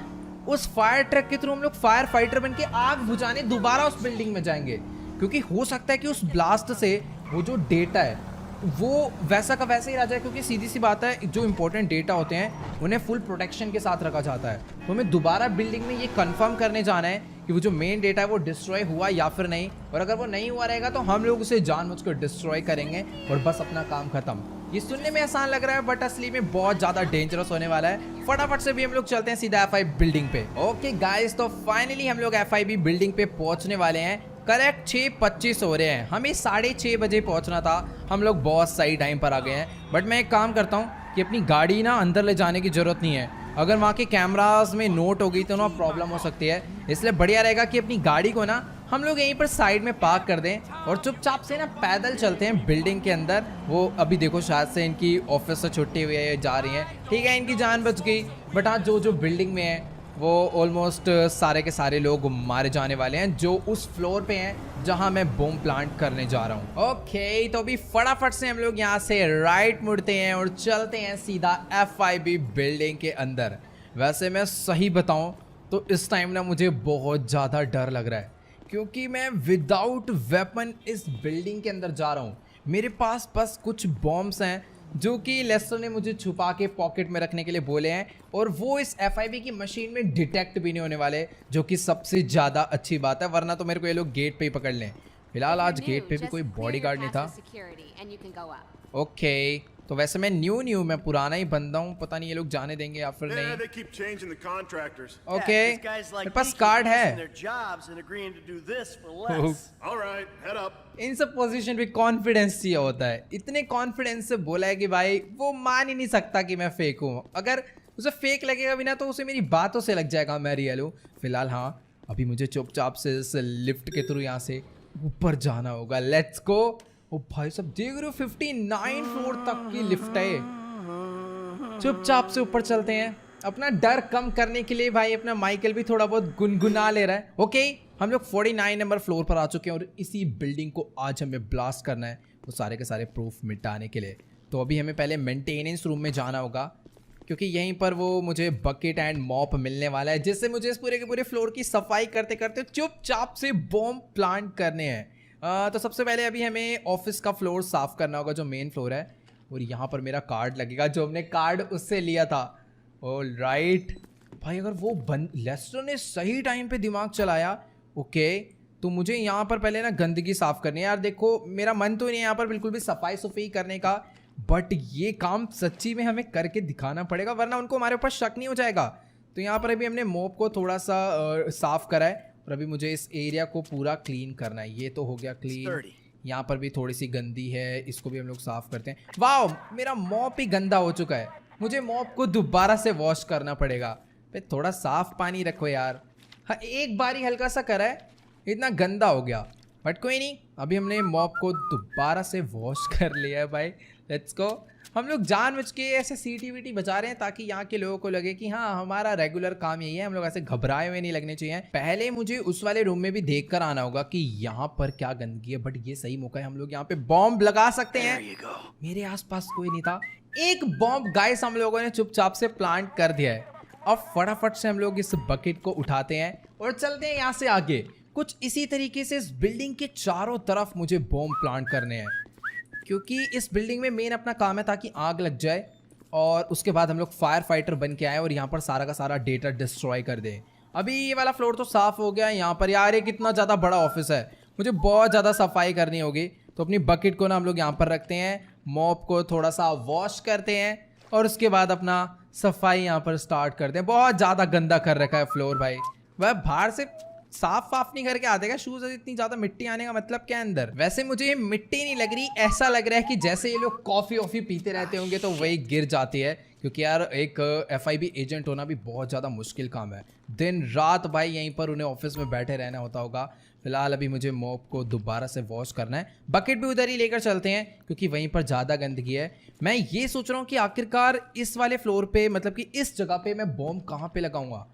उस फायर ट्रक के थ्रू हम लोग फायर फाइटर बन के आग बुझाने दोबारा उस बिल्डिंग में जाएंगे, क्योंकि हो सकता है कि उस ब्लास्ट से वो जो डेटा है वो वैसा का वैसा ही रह जाए। क्योंकि सीधी सी बात है, जो इंपॉर्टेंट डेटा होते हैं उन्हें फुल प्रोटेक्शन के साथ रखा जाता है। तो हमें दोबारा बिल्डिंग में ये कंफर्म करने जाना है कि वो जो मेन डेटा है वो डिस्ट्रॉय हुआ या फिर नहीं। और अगर वो नहीं हुआ रहेगा तो हम लोग उसे जानबूझकर डिस्ट्रॉय करेंगे और बस अपना काम खत्म। ये सुनने में आसान लग रहा है, बट असली में बहुत ज़्यादा डेंजरस होने वाला है। फटाफट से भी हम लोग चलते हैं सीधा FIB बिल्डिंग पे। ओके गाइस, तो फाइनली हम लोग FIB बिल्डिंग पे पहुंचने वाले हैं। करेक्ट 6:25 हो रहे हैं। हमें 6:30 बजे पहुंचना था। हम लोग बहुत सही टाइम पर आ गए हैं। बट मैं एक काम करता हूं कि अपनी गाड़ी ना अंदर ले जाने की ज़रूरत नहीं है। अगर वहाँ के कैमराज में नोट हो गई तो ना प्रॉब्लम हो सकती है। इसलिए बढ़िया रहेगा कि अपनी गाड़ी को ना हम लोग यहीं पर साइड में पार्क कर दें और चुपचाप से ना पैदल चलते हैं बिल्डिंग के अंदर। वो अभी देखो शायद से इनकी ऑफिस से छुट्टी हुई है, जा रही हैं। ठीक है, इनकी जान बच गई। बट हाँ, जो बिल्डिंग में है वो ऑलमोस्ट सारे के सारे लोग मारे जाने वाले हैं, जो उस फ्लोर पे हैं जहां मैं बॉम्ब प्लांट करने जा रहा हूं। ओके, तो अभी फटाफट से हम लोग यहां से राइट मुड़ते हैं और चलते हैं सीधा FIB बिल्डिंग के अंदर। वैसे मैं सही बताऊं तो इस टाइम ना मुझे बहुत ज़्यादा डर लग रहा है, क्योंकि मैं विदाउट वेपन इस बिल्डिंग के अंदर जा रहा हूँ। मेरे पास बस कुछ बॉम्ब्स हैं जो कि लेस्टर ने मुझे छुपा के पॉकेट में रखने के लिए बोले हैं, और वो इस FIB की मशीन में डिटेक्ट भी नहीं होने वाले, जो कि सबसे ज़्यादा अच्छी बात है। वरना तो मेरे को ये लोग गेट पे ही पकड़ लें। फिलहाल आज गेट पे भी कोई बॉडीगार्ड नहीं था। ओके, तो वैसे मैं न्यू मैं पुराना ही बंदा हूँ। पता नहीं ये लोग जाने देंगे या फिर नहीं। ओके, मेरे पास कार्ड है। इन सब पोजीशन पे कॉन्फिडेंस चाहिए होता है। इतने कॉन्फिडेंस से बोला है कि भाई वो मान ही नहीं सकता कि मैं फेक हूँ। अगर उसे फेक लगेगा भी ना तो उसे मेरी बातों से लग जाएगा मैं रियल हूँ। फिलहाल हाँ, अभी मुझे चुपचाप से इस लिफ्ट के थ्रू यहाँ से ऊपर जाना होगा। Let's go. ओ भाई साहब, देख रहे हो 59 फ्लोर तक की लिफ्ट है। चुपचाप से ऊपर चलते हैं। अपना डर कम करने के लिए भाई अपना माइकल भी थोड़ा बहुत गुनगुना ले रहा है। ओके, हम लोग 49 नंबर फ्लोर पर आ चुके हैं और इसी बिल्डिंग को आज हमें ब्लास्ट करना है, वो सारे के सारे प्रूफ मिटाने के लिए। तो अभी हमें पहले मेंटेनेंस रूम में जाना होगा, क्योंकि यहीं पर वो मुझे बकेट एंड मॉप मिलने वाला है, जिससे मुझे इस पूरे के पूरे फ्लोर की सफाई करते करते चुपचाप से बॉम्ब प्लांट करने हैं। तो सबसे पहले अभी हमें ऑफिस का फ्लोर साफ करना होगा, जो मेन फ्लोर है। और यहाँ पर मेरा कार्ड लगेगा, जो हमने कार्ड उससे लिया था। ऑल राइट भाई, अगर वो लेस्टर ने सही टाइम पे दिमाग चलाया। ओके, तो मुझे यहाँ पर पहले ना गंदगी साफ करनी है। यार देखो, मेरा मन तो नहीं है यहाँ पर बिल्कुल भी सफाई सफाई करने का, बट ये काम सच्ची में हमें करके दिखाना पड़ेगा, वरना उनको हमारे ऊपर शक नहीं हो जाएगा। तो यहाँ पर अभी हमने मॉप को थोड़ा सा साफ करा है, और अभी मुझे इस एरिया को पूरा क्लीन करना है। ये तो हो गया क्लीन। यहाँ पर भी थोड़ी सी गंदी है, इसको भी हम लोग साफ करते हैं। वाह, मेरा मॉप ही गंदा हो चुका है। मुझे मॉप को दोबारा से वॉश करना पड़ेगा। भाई थोड़ा साफ पानी रखो यार। हाँ, एक बार ही हल्का सा करा है, इतना गंदा हो गया। बट कोई नहीं, अभी हमने मॉप को दोबारा से वॉश कर लिया है भाई। Let's go. हम लोग जानबूझ के ऐसे सीटी बचा रहे हैं ताकि यहाँ के लोगों को लगे कि हाँ, हमारा रेगुलर काम यही है। हम लोग ऐसे घबराए हुए नहीं लगने चाहिए। पहले मुझे उस वाले रूम में भी देख कर आना होगा कि यहाँ पर क्या गंदगी है, बट ये सही मौका है, हम लोग यहाँ पे बॉम्ब लगा सकते हैं। मेरे आसपास कोई नहीं था। एक बॉम्ब गाइस हम लोगों ने चुपचाप से प्लांट कर दिया है। अब फटाफट से हम लोग इस बकेट को उठाते हैं और चलते हैं यहाँ से आगे। कुछ इसी तरीके से इस बिल्डिंग के चारों तरफ मुझे बॉम्ब प्लांट करने हैं, क्योंकि इस बिल्डिंग में मेन अपना काम है ताकि आग लग जाए और उसके बाद हम लोग फायर फाइटर बन के आए और यहाँ पर सारा का सारा डेटा डिस्ट्रॉय कर दें। अभी ये वाला फ्लोर तो साफ हो गया। यहाँ पर यार ये कितना ज़्यादा बड़ा ऑफिस है, मुझे बहुत ज़्यादा सफाई करनी होगी। तो अपनी बकेट को ना हम लोग यहाँ पर रखते हैं, मॉप को थोड़ा सा वॉश करते हैं और उसके बाद अपना सफाई यहाँ पर स्टार्ट करते हैं। बहुत ज़्यादा गंदा कर रखा है फ्लोर भाई। वह बाहर से साफ वाफ नहीं करके आते क्या शूज? इतनी ज्यादा मिट्टी आने का मतलब क्या है अंदर? वैसे मुझे ये मिट्टी नहीं लग रही, ऐसा लग रहा है कि जैसे ये लोग कॉफी वॉफी पीते रहते होंगे तो वही गिर जाती है। क्योंकि यार एक FIB एजेंट होना भी बहुत ज़्यादा मुश्किल काम है। दिन रात भाई यहीं पर उन्हें ऑफिस में बैठे रहना होता होगा। फिलहाल अभी मुझे मॉप को दोबारा से वॉश करना है। बकेट भी उधर ही लेकर चलते हैं क्योंकि वहीं पर ज़्यादा गंदगी है। मैं ये सोच रहा हूँ कि आखिरकार इस वाले फ्लोर पे, मतलब कि इस जगह पे मैं बॉम्ब कहाँ पे लगाऊंगा,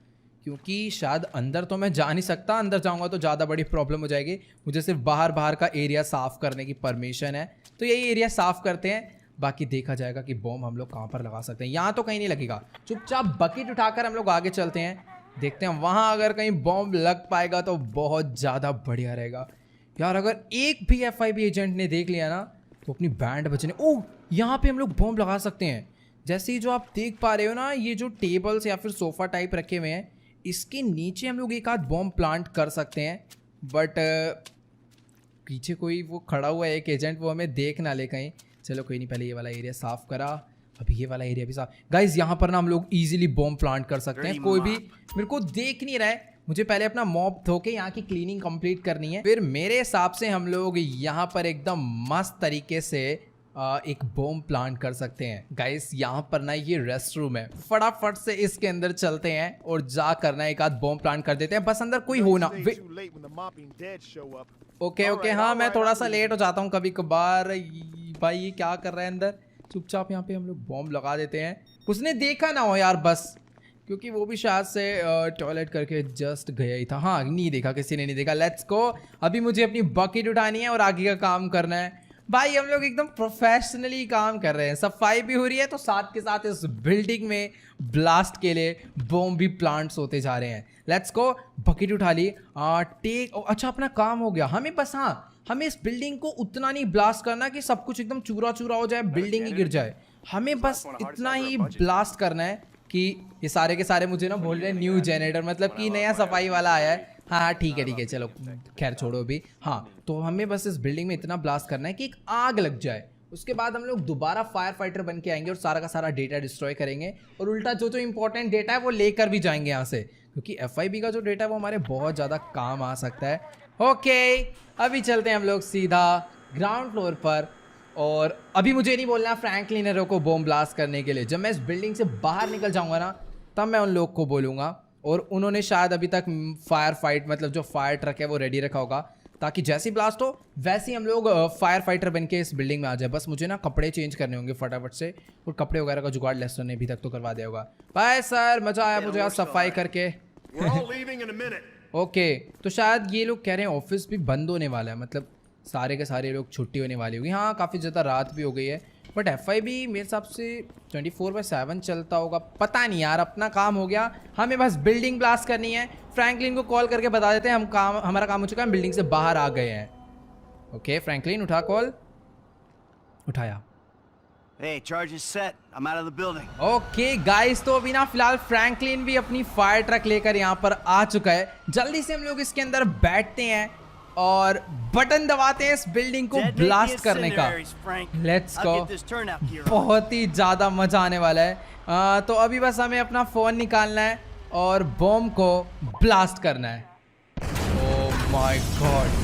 क्योंकि शायद अंदर तो मैं जा नहीं सकता। अंदर जाऊंगा तो ज़्यादा बड़ी प्रॉब्लम हो जाएगी। मुझे सिर्फ बाहर का एरिया साफ़ करने की परमिशन है, तो यही एरिया साफ़ करते हैं। बाकी देखा जाएगा कि बॉम्ब हम लोग कहाँ पर लगा सकते हैं। यहाँ तो कहीं नहीं लगेगा। चुपचाप बकेट उठाकर हम लोग आगे चलते हैं, देखते हैं वहाँ अगर कहीं बॉम्ब लग पाएगा तो बहुत ज़्यादा बढ़िया रहेगा। यार अगर एक भी FIB एजेंट ने देख लिया ना तो अपनी बैंड बचने। ओह, यहाँ पे हम लोग बॉम्ब लगा सकते हैं। जैसे ही जो आप देख पा रहे हो ना, ये जो टेबल्स या फिर सोफ़ा टाइप रखे हुए हैं, इसके नीचे हम लोग एक आध बॉम्ब प्लांट कर सकते हैं। बट पीछे कोई वो खड़ा हुआ है एक एजेंट, वो हमें देख ना ले कहीं। चलो कोई नहीं, पहले ये वाला एरिया साफ़ करा, अभी ये वाला एरिया भी साफ। गाइज यहाँ पर ना हम लोग इजीली बॉम्ब प्लांट कर सकते हैं। कोई भी मेरे को देख नहीं रहा है। मुझे पहले अपना मॉप धो के यहाँ की क्लीनिंग कंप्लीट करनी है, फिर मेरे हिसाब से हम लोग यहाँ पर एकदम मस्त तरीके से एक बॉम्ब प्लांट कर सकते हैं। गाइस यहाँ पर ना ये रेस्ट रूम है, फटाफट से इसके अंदर चलते हैं और जा करना एक आध बॉम्ब प्लांट कर देते हैं। बस अंदर कोई हो ना। ओके हाँ, मैं थोड़ा सा लेट हो जाता हूँ कभी कभार। भाई ये क्या कर रहा है अंदर? चुपचाप यहाँ पे हम लोग बॉम्ब लगा देते हैं, उसने देखा ना हो यार बस, क्योंकि वो भी शायद से टॉयलेट करके जस्ट गया ही था। हाँ, नहीं देखा, किसी ने नहीं देखा। Let's go. अभी मुझे अपनी बकेट उठानी है और आगे का काम करना है। भाई हम लोग एकदम प्रोफेशनली काम कर रहे हैं, सफाई भी हो रही है तो साथ के साथ इस बिल्डिंग में ब्लास्ट के लिए बॉम्ब भी प्लांट्स होते जा रहे हैं। Let's go. बकेट उठा ली, टेक। अच्छा अपना काम हो गया। हमें बस, हाँ, हमें इस बिल्डिंग को उतना नहीं ब्लास्ट करना कि सब कुछ एकदम चूरा चूरा हो जाए, बिल्डिंग ही गिर जाए। हमें बस इतना ही ब्लास्ट करना है कि ये सारे के सारे मुझे ना बोल रहे हैं न्यू जनरेटर, मतलब कि नया सफाई वाला आया है। हाँ ठीक है, चलो खैर छोड़ो अभी। हाँ, तो हमें बस इस बिल्डिंग में इतना ब्लास्ट करना है कि एक आग लग जाए। उसके बाद हम लोग दोबारा फायर फाइटर बन के आएंगे और सारा का सारा डेटा डिस्ट्रॉय करेंगे, और उल्टा जो जो इंपॉर्टेंट डेटा है वो लेकर भी जाएंगे यहाँ से, क्योंकि FIB का जो डेटा है वो हमारे बहुत ज़्यादा काम आ सकता है। ओके, अभी चलते हैं हम लोग सीधा ग्राउंड फ्लोर पर। और अभी मुझे नहीं बोलना फ्रैंकलिनरों को बॉम्ब ब्लास्ट करने के लिए। जब मैं इस बिल्डिंग से बाहर निकल जाऊंगा ना, तब मैं उन लोग को बोलूँगा। और उन्होंने शायद अभी तक फायर फाइट, मतलब जो फायर ट्रक है वो रेडी रखा होगा, ताकि जैसे ही ब्लास्ट हो वैसे ही हम लोग फायर फाइटर बन के इस बिल्डिंग में आ जाए। बस मुझे ना कपड़े चेंज करने होंगे फटाफट से, और कपड़े वगैरह का जुगाड़ लेस्टर ने अभी तक तो करवा दिया होगा। बाय सर, मज़ा आया मुझे आज सफाई करके। ओके, तो शायद ये लोग कह रहे हैं ऑफिस भी बंद होने वाला है, मतलब सारे के सारे लोग छुट्टी होने वाली होगी। हाँ, काफ़ी ज़्यादा रात भी हो गई है, बट FIB मेरे हिसाब से 24/7 चलता होगा। पता नहीं यार, अपना काम हो गया। हमें बस बिल्डिंग ब्लास्ट करनी है। फ्रैंकलिन को कॉल करके बता देते हैं हमारा काम हो चुका है, हम बिल्डिंग से बाहर आ गए हैं। ओके फ्रैंकलिन, उठा कॉल। उठाया। Hey, charge is set. I'm out of the building. Okay guys, तो अभी ना फिलहाल फ्रैंकलिन भी अपनी फायर ट्रक लेकर यहाँ पर आ चुका है। जल्दी से हम लोग इसके अंदर बैठते हैं और बटन दबाते हैं इस बिल्डिंग को ब्लास्ट करने का। Let's go. बहुत ही ज़्यादा मजा आने वाला है। तो अभी बस हमें अपना फ़ोन निकालना है और बॉम्ब को ब्लास्ट करना है। ओह माय गॉड,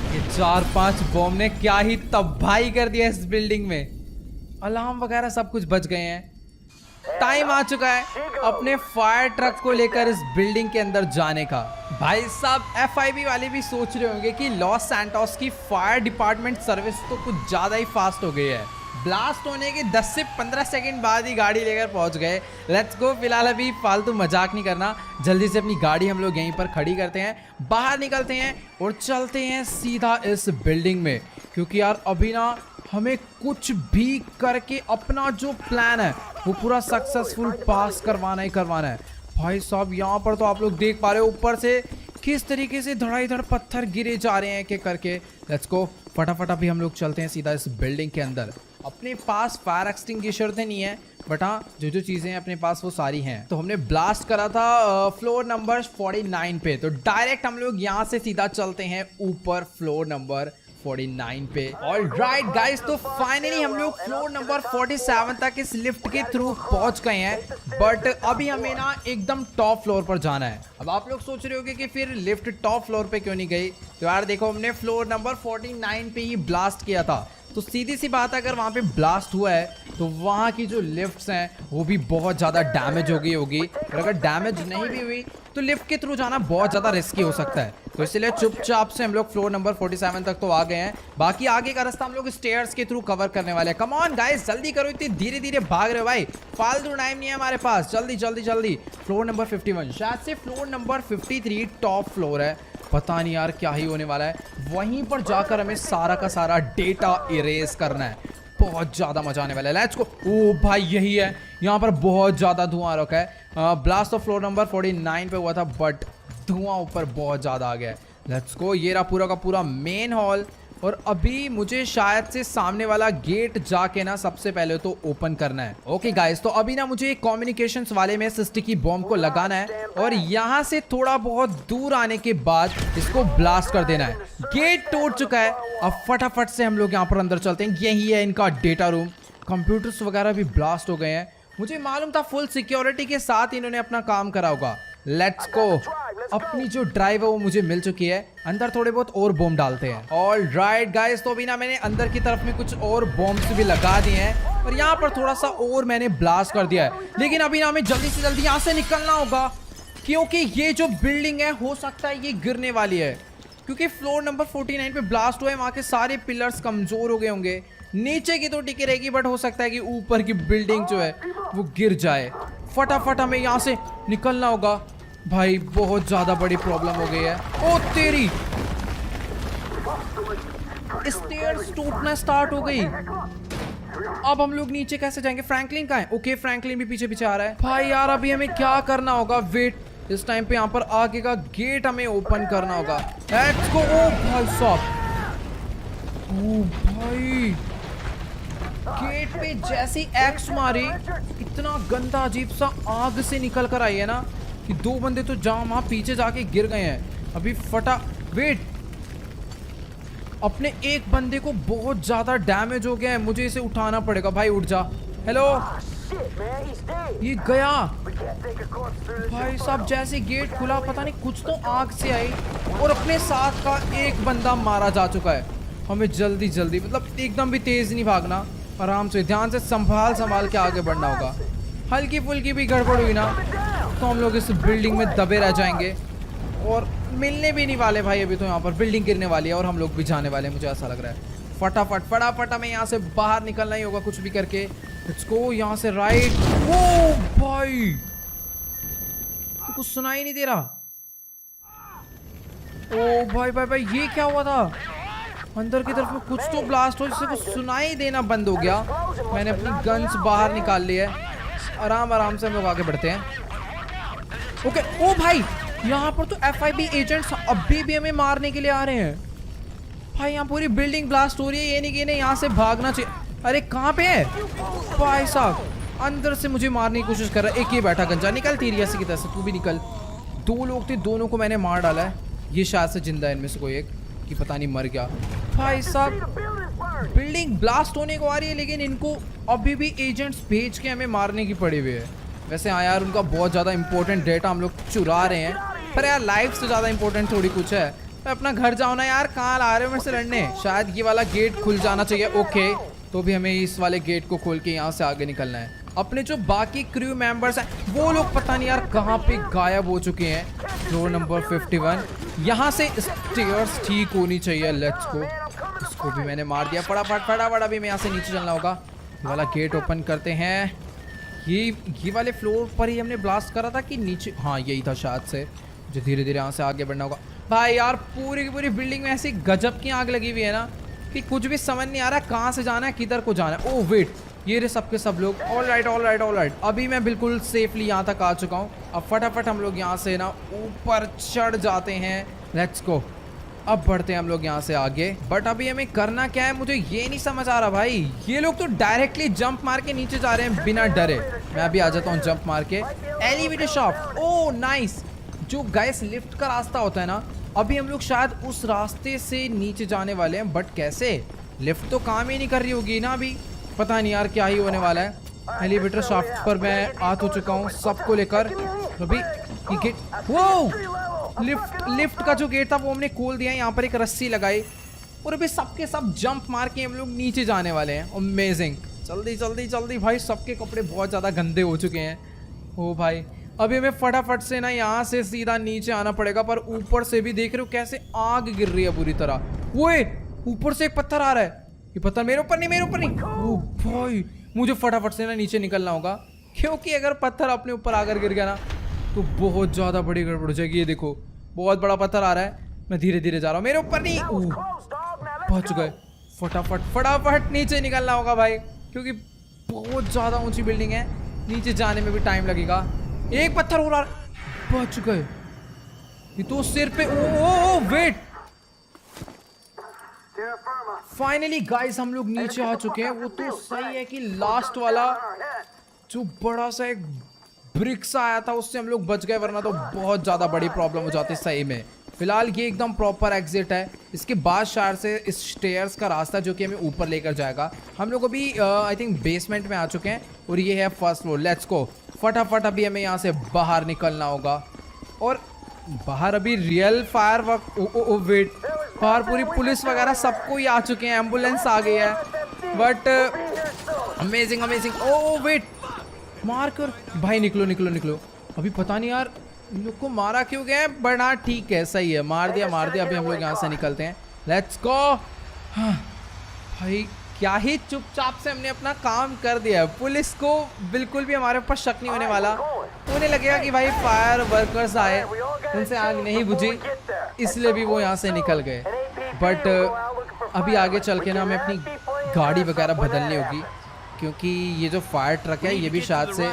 ये 4-5 बॉम्ब ने क्या ही तबाही कर दिया इस बिल्डिंग में। अलार्म वगैरह सब कुछ बच गए हैं। टाइम आ चुका है अपने फायर ट्रक को लेकर इस बिल्डिंग के अंदर जाने का। भाई साहब, FIB वाले भी सोच रहे होंगे कि लॉस सैंटोस की फायर डिपार्टमेंट सर्विस तो कुछ ज़्यादा ही फास्ट हो गई है। ब्लास्ट होने के 10 से 15 सेकंड बाद ही गाड़ी लेकर पहुंच गए। Let's go. फिलहाल अभी फालतू मजाक नहीं करना, जल्दी से अपनी गाड़ी हम लोग यहीं पर खड़ी करते हैं, बाहर निकलते हैं और चलते हैं सीधा इस बिल्डिंग में, क्योंकि यार अभी ना हमें कुछ भी करके अपना जो प्लान है वो पूरा सक्सेसफुल पास करवाना ही करवाना है। भाई साहब, यहाँ पर तो आप लोग देख पा रहे हो ऊपर से किस तरीके से धड़ाधड़ पत्थर गिरे जा रहे हैं एक करके। Let's go. फटाफट अभी हम लोग चलते हैं सीधा इस बिल्डिंग के अंदर। अपने पास फायर एक्सटिंग्विशर तो नहीं है, बट हाँ जो जो चीज़ें हैं अपने पास वो सारी हैं। तो हमने ब्लास्ट करा था फ्लोर नंबर 49 पे, तो डायरेक्ट हम लोग यहाँ से सीधा चलते हैं ऊपर फ्लोर नंबर 49 पे। ऑलराइट गाइस, तो फाइनली हम लोग फ्लोर नंबर 47 तक इस लिफ्ट के थ्रू पहुंच गए हैं, बट अभी हमें ना एकदम टॉप फ्लोर पर जाना है। अब आप लोग सोच रहे होंगे कि फिर लिफ्ट टॉप फ्लोर पे क्यों नहीं गई, तो यार देखो हमने फ्लोर नंबर 49 पे ही ब्लास्ट किया था, तो सीधी सी बात है अगर वहाँ पे ब्लास्ट हुआ है तो वहाँ की जो लिफ्ट्स हैं वो भी बहुत ज़्यादा डैमेज हो गई होगी, और अगर डैमेज नहीं भी हुई तो लिफ्ट के थ्रू जाना बहुत ज़्यादा रिस्की हो सकता है। तो इसलिए चुपचाप से हम लोग फ्लोर नंबर 47 तक तो आ गए हैं, बाकी आगे का रास्ता हम लोग स्टेयर्स के थ्रू कवर करने वाले हैं। कम ऑन गाइस, जल्दी करो, इतनी धीरे धीरे भाग रहे हो भाई, फालतू टाइम नहीं है हमारे पास, जल्दी जल्दी जल्दी। फ्लोर नंबर 51, शायद से फ्लोर नंबर 53 टॉप फ्लोर है, पता नहीं यार क्या ही होने वाला है। वहीं पर जाकर हमें सारा का सारा डेटा इरेज करना है, बहुत ज्यादा मजा आने वाला है। Let's go. ओ भाई यही है, यहाँ पर बहुत ज्यादा धुआं रखा है। ब्लास्ट ऑफ फ्लोर नंबर 49 पे हुआ था, बट धुआं ऊपर बहुत ज्यादा आ गया है। Let's go. ये रहा पूरा का पूरा मेन हॉल, और अभी मुझे शायद से सामने वाला गेट जाके ना सबसे पहले तो ओपन करना है। ओके गाइस, तो अभी ना मुझे कम्युनिकेशंस वाले में स्टिकी बॉम्ब को लगाना है, और यहाँ से थोड़ा बहुत दूर आने के बाद इसको ब्लास्ट कर देना है। गेट टूट चुका है, अब फटाफट से हम लोग यहाँ पर अंदर चलते हैं। यही है इनका डेटा रूम, कंप्यूटर्स वगैरह भी ब्लास्ट हो गए हैं। मुझे मालूम था फुल सिक्योरिटी के साथ इन्होंने अपना काम करा होगा। Let's go. अपनी जो ड्राइव है वो मुझे मिल चुकी है, अंदर थोड़े बहुत और बॉम्ब डालते हैं। ऑलराइट गाइस, तो अभी ना मैंने अंदर की तरफ में कुछ और बॉम्ब्स भी लगा दिए हैं, और यहाँ पर थोड़ा सा और मैंने ब्लास्ट कर दिया है। लेकिन अभी ना हमें जल्दी से जल्दी यहाँ से निकलना होगा, क्योंकि ये जो बिल्डिंग है हो सकता है ये गिरने वाली है, क्योंकि फ्लोर नंबर 49 पे ब्लास्ट हुआ है, वहाँ के सारे पिलर्स कमजोर हो गए होंगे। नीचे की तो टिकी रहेगी, बट हो सकता है कि ऊपर की बिल्डिंग जो है वो गिर जाए। फटाफट हमें यहाँ से निकलना होगा भाई, बहुत ज्यादा बड़ी प्रॉब्लम हो गई है। ओ तेरी, स्टेयर्स टूटना स्टार्ट हो गई। अब हम लोग नीचे कैसे जाएंगे? फ्रैंकलिन कहाँ है? ओके, फ्रैंकलिन भी पीछे पीछे आ रहा है। भाई यार अभी हमें क्या करना होगा? वेट, इस टाइम पे यहाँ पर आगे का गेट हमें ओपन करना होगा। Let's go. ओ भाई साहब, ओ भाई, गेट पे जैसी एक्स मारी, इतना गंदा अजीब सा आग से निकल कर आई है ना कि दो बंदे तो जहाँ वहाँ पीछे जाके गिर गए हैं। अभी वेट, अपने एक बंदे को बहुत ज्यादा डैमेज हो गया है, मुझे इसे उठाना पड़ेगा। भाई उठ जा। हेलो, ये गया भाई साहब। जैसे गेट खुला पता नहीं कुछ तो आग से आई, और अपने साथ का एक बंदा मारा जा चुका है। हमें जल्दी जल्दी, मतलब एकदम भी तेज नहीं भागना, आराम से ध्यान से संभाल के आगे बढ़ना होगा। हल्की फुल्की भी गड़बड़ हुई ना तो हम लोग इस बिल्डिंग में दबे रह जाएंगे, और मिलने भी नहीं वाले भाई। अभी तो यहाँ पर बिल्डिंग गिरने वाली है और हम लोग भी जाने वाले हैं, मुझे ऐसा लग रहा है। फटाफट हमें यहाँ से बाहर निकलना ही होगा कुछ भी करके। Let's go. यहाँ से राइट। ओ भाई, तो कुछ सुनाई नहीं दे रहा। ओ भाई, ये क्या हुआ था? अंदर की तरफ में कुछ तो ब्लास्ट हो, जिससे कुछ सुनाई देना बंद हो गया। मैंने अपनी गन्स बाहर निकाल ली है, आराम से हम लोग आगे बढ़ते हैं। ओके। ओ भाई, यहाँ पर तो FIB एजेंट्स अभी भी हमें मारने के लिए आ रहे हैं। भाई यहाँ पूरी बिल्डिंग ब्लास्ट हो रही है, ये नहीं कि नहीं यहाँ से भागना चाहिए। अरे कहाँ पे है भाई साहब? अंदर से मुझे मारने की कोशिश कर रहा है। एक ही बैठा गंजा, निकल तेरी ऐसे की तरह से, तू भी निकल। दो लोग थे, दोनों को मैंने मार डाला है। ये शायद से जिंदा है इनमें से कोई एक, कि पता नहीं मर गया। भाई साहब बिल्डिंग ब्लास्ट होने को आ रही है, लेकिन इनको अभी भी एजेंट्स भेज के हमें मारने की पड़ी हुई है। वैसे हाँ यार, उनका बहुत ज़्यादा इंपॉर्टेंट डेटा हम लोग चुरा रहे हैं, पर यार लाइफ से ज़्यादा इंपॉर्टेंट थोड़ी कुछ है। तो अपना घर जाओ ना यार, कहाँ ला रहे हो मेरे से लड़ने? शायद ये वाला गेट खुल जाना चाहिए। ओके, तो भी हमें इस वाले गेट को खोल के यहाँ से आगे निकलना है। अपने जो बाकी क्रू मेंबर्स हैं वो लोग पता नहीं यार कहाँ पे गायब हो चुके हैं। फ्लोर नंबर 51, यहाँ से स्टेयर्स ठीक होनी चाहिए। Let's go. इसको भी मैंने मार दिया। फटाफट अभी मैं यहाँ से नीचे चलना होगा। ये वाला गेट ओपन करते हैं। ये वाले फ्लोर पर ही हमने ब्लास्ट करा था कि नीचे? हाँ यही था शायद से। मुझे धीरे धीरे यहाँ से आगे बढ़ना होगा। भाई यार पूरी की पूरी बिल्डिंग में ऐसी गजब की आग लगी हुई है ना कि कुछ भी समझ नहीं आ रहा कहाँ से जाना है, किधर को जाना है। ओह वेट, ये रे सबके सब लोग। All right. अभी मैं बिल्कुल सेफली यहाँ तक आ चुका हूँ। अब फटाफट हम लोग यहाँ से ना ऊपर चढ़ जाते हैं। Let's go. अब बढ़ते हैं हम लोग यहाँ से आगे। बट अभी हमें करना क्या है मुझे ये नहीं समझ आ रहा भाई। ये लोग तो डायरेक्टली जंप मार के नीचे जा रहे हैं बिना डरे। मैं अभी आ जाता हूँ जंप मार के। Elevator shaft, oh nice. जो गैस लिफ्ट का रास्ता होता है ना अभी हम लोग शायद उस रास्ते से नीचे जाने वाले हैं, बट कैसे? लिफ्ट तो काम ही नहीं कर रही होगी ना अभी। पता नहीं यार क्या ही होने वाला है। एलिवेटर शाफ्ट पर मैं आ तो चुका हूँ सबको लेकर। अभी ये गेट, वो लिफ्ट का जो गेट था वो हमने खोल दिया है। यहाँ पर एक रस्सी लगाई और अभी सबके सब जंप मार के हम लोग नीचे जाने वाले हैं। अमेजिंग, जल्दी जल्दी जल्दी भाई, सबके कपड़े बहुत ज़्यादा गंदे हो चुके हैं। ओ भाई, अभी हमें फटाफट से ना यहाँ से सीधा नीचे आना पड़ेगा। पर ऊपर से भी देख रहे हो कैसे आग गिर रही है पूरी तरह। वो ऊपर से एक पत्थर आ रहा है। ये पत्थर मेरे ऊपर नहीं, मेरे ऊपर नहीं। ओ भाई, मुझे फटाफट से ना नीचे निकलना होगा, क्योंकि अगर पत्थर अपने ऊपर आकर गिर गया ना तो बहुत ज़्यादा बड़ी गड़बड़ हो जाएगी। ये देखो बहुत बड़ा पत्थर आ रहा है। मैं धीरे धीरे जा रहा हूँ, मेरे ऊपर नहीं। पहुँच गए। फटाफट फटाफट नीचे निकलना होगा भाई, क्योंकि बहुत ज़्यादा ऊंची बिल्डिंग है। नीचे जाने में भी टाइम लगेगा। एक पत्थर हो रहा, बच गए। ये तो सिर पे, ओ वेट, फाइनली गाइस हम लोग नीचे आ चुके हैं। वो तो सही है कि लास्ट वाला जो बड़ा सा एक ब्रिक्स आया था उससे हम लोग बच गए, वरना तो बहुत ज्यादा बड़ी प्रॉब्लम हो जाती सही में। फिलहाल ये एकदम प्रॉपर एग्जिट है। इसके बाद शायद से इस स्टेयर्स का रास्ता जो कि हमें ऊपर लेकर जाएगा। हम लोग अभी आई थिंक बेसमेंट में आ चुके हैं और ये है फर्स्ट फ्लोर। लेट्स गो, फटाफट अभी हमें यहाँ से बाहर निकलना होगा। और बाहर अभी real fire work, oh wait, बाहर पूरी पुलिस वगैरह सबको ही आ चुके हैं, एम्बुलेंस आ गई है। But amazing amazing. Oh wait, मार कर भाई, निकलो निकलो निकलो। अभी पता नहीं यार इन लोग को मारा क्यों गया है, बट हाँ ठीक है, सही है, मार दिया मार दिया। अभी हम लोग यहाँ से निकलते हैं। Let's go. हाँ भाई, क्या ही चुपचाप से हमने अपना काम कर दिया। पुलिस को बिल्कुल भी हमारे ऊपर शक नहीं होने वाला। उन्हें लगेगा कि भाई फायर वर्कर्स आए, उनसे आग नहीं बुझी, इसलिए भी वो यहाँ से निकल गए। बट अभी आगे चल के ना हमें अपनी गाड़ी वगैरह बदलनी होगी, क्योंकि ये जो फायर ट्रक है ये भी शायद से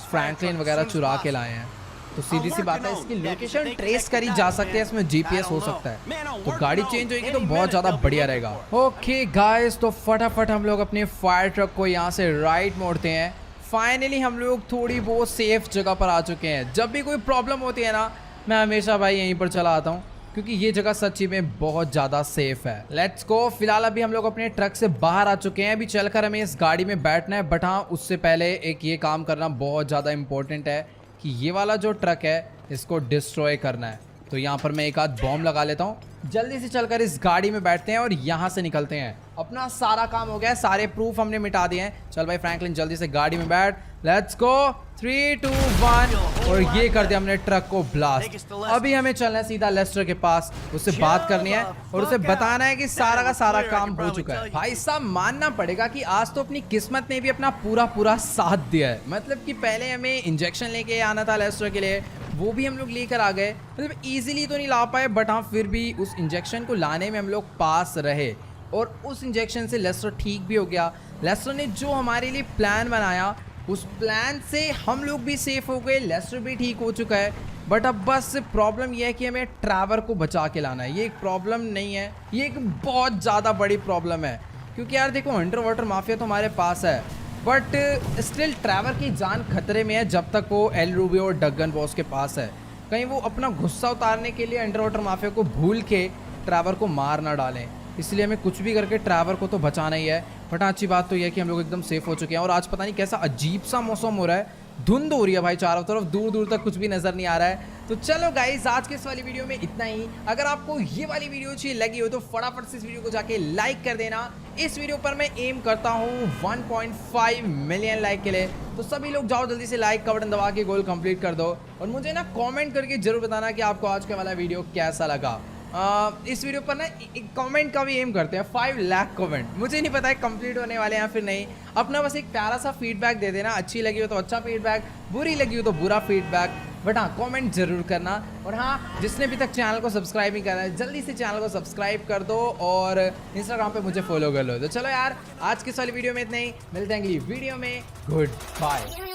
फ्रैंकलिन वगैरह चुरा के लाए हैं। तो सीधी सी बात है, इसकी लोकेशन ट्रेस करी जा सकती है, इसमें जीपीएस हो सकता है। तो गाड़ी चेंज होगी तो बहुत ज़्यादा बढ़िया रहेगा। ओके गाइस, तो फटाफट हम लोग अपने फायर ट्रक को यहाँ से राइट मोड़ते हैं। फाइनली हम लोग थोड़ी बहुत सेफ जगह पर आ चुके हैं। जब भी कोई प्रॉब्लम होती है ना, मैं हमेशा भाई यहीं पर चला आता हूँ, क्योंकि ये जगह सच्ची में बहुत ज़्यादा सेफ है। Let's go. फिलहाल अभी हम लोग अपने ट्रक से बाहर आ चुके हैं। अभी चलकर हमें इस गाड़ी में बैठना है। बट हाँ, उससे पहले एक ये काम करना बहुत ज़्यादा इंपॉर्टेंट है कि ये वाला जो ट्रक है इसको डिस्ट्रॉय करना है। तो यहाँ पर मैं एक आध बॉम्ब लगा लेता हूँ। जल्दी से चलकर इस गाड़ी में बैठते हैं और यहाँ से निकलते हैं। अपना सारा काम हो गया, सारे प्रूफ हमने मिटा दिए हैं। चल भाई फ्रैंकलिन, जल्दी से गाड़ी में बैठ। Let's go. 3 2 1 और ये कर दिया हमने ट्रक को ब्लास्ट। अभी हमें चलना है सीधा लेस्टर के पास, उससे बात करनी है और उसे बताना है कि सारा का सारा काम हो चुका है। भाई साहब, मानना पड़ेगा कि आज तो अपनी किस्मत ने भी अपना पूरा साथ दिया है। मतलब कि पहले हमें इंजेक्शन लेके आना था लेस्टर के लिए, वो भी हम लोग लेकर आ गए। मतलब इजीली तो नहीं ला पाए, बट हाँ फिर भी उस इंजेक्शन को लाने में हम लोग पास रहे और उस इंजेक्शन से लेस्टर ठीक भी हो गया। लेस्टर ने जो हमारे लिए प्लान बनाया, उस प्लान से हम लोग भी सेफ हो गए, लेस्टर भी ठीक हो चुका है। बट अब बस प्रॉब्लम यह है कि हमें ट्रैवर को बचा के लाना है। ये एक प्रॉब्लम नहीं है, ये एक बहुत ज़्यादा बड़ी प्रॉब्लम है। क्योंकि यार देखो, अंडर वाटर माफिया तो हमारे पास है, बट स्टिल ट्रैवर की जान खतरे में है जब तक वो एल रूबियो और डगन बॉस के पास है। कहीं वो अपना गुस्सा उतारने के लिए अंडर वाटर माफिया को भूल के ट्रैवर को मार ना डालें। इसलिए हमें कुछ भी करके ट्रैवर को तो बचाना ही है। बट अच्छी बात तो यह है कि हम लोग एकदम सेफ हो चुके हैं। और आज पता नहीं कैसा अजीब सा मौसम हो रहा है, धुंध हो रही है भाई चारों तरफ, दूर दूर तक कुछ भी नजर नहीं आ रहा है। तो चलो गाइस, आज के इस वाली वीडियो में इतना ही। अगर आपको ये वाली वीडियो अच्छी लगी हो तो फटाफट से इस वीडियो को जाके लाइक कर देना। इस वीडियो पर मैं एम करता हूँ 1.5 मिलियन लाइक के लिए। तो सभी लोग जाओ जल्दी से लाइक का बटन दबा के गोल कंप्लीट कर दो। और मुझे ना कमेंट करके जरूर बताना कि आपको आज का वाला वीडियो कैसा लगा। इस वीडियो पर ना एक कमेंट का भी एम करते हैं 5 लाख कमेंट। मुझे नहीं पता है कंप्लीट होने वाले हैं फिर नहीं। अपना बस एक प्यारा सा फीडबैक दे देना। अच्छी लगी हो तो अच्छा फीडबैक, बुरी लगी हो तो बुरा फीडबैक, बट हाँ कमेंट जरूर करना। और हाँ, जिसने अभी तक चैनल को सब्सक्राइब नहीं करा है, जल्दी से चैनल को सब्सक्राइब कर दो और इंस्टाग्राम पे मुझे फॉलो कर लो। तो चलो यार, आज की इस वाली वीडियो में इतना ही। मिलते हैं अगली वीडियो में। Good bye.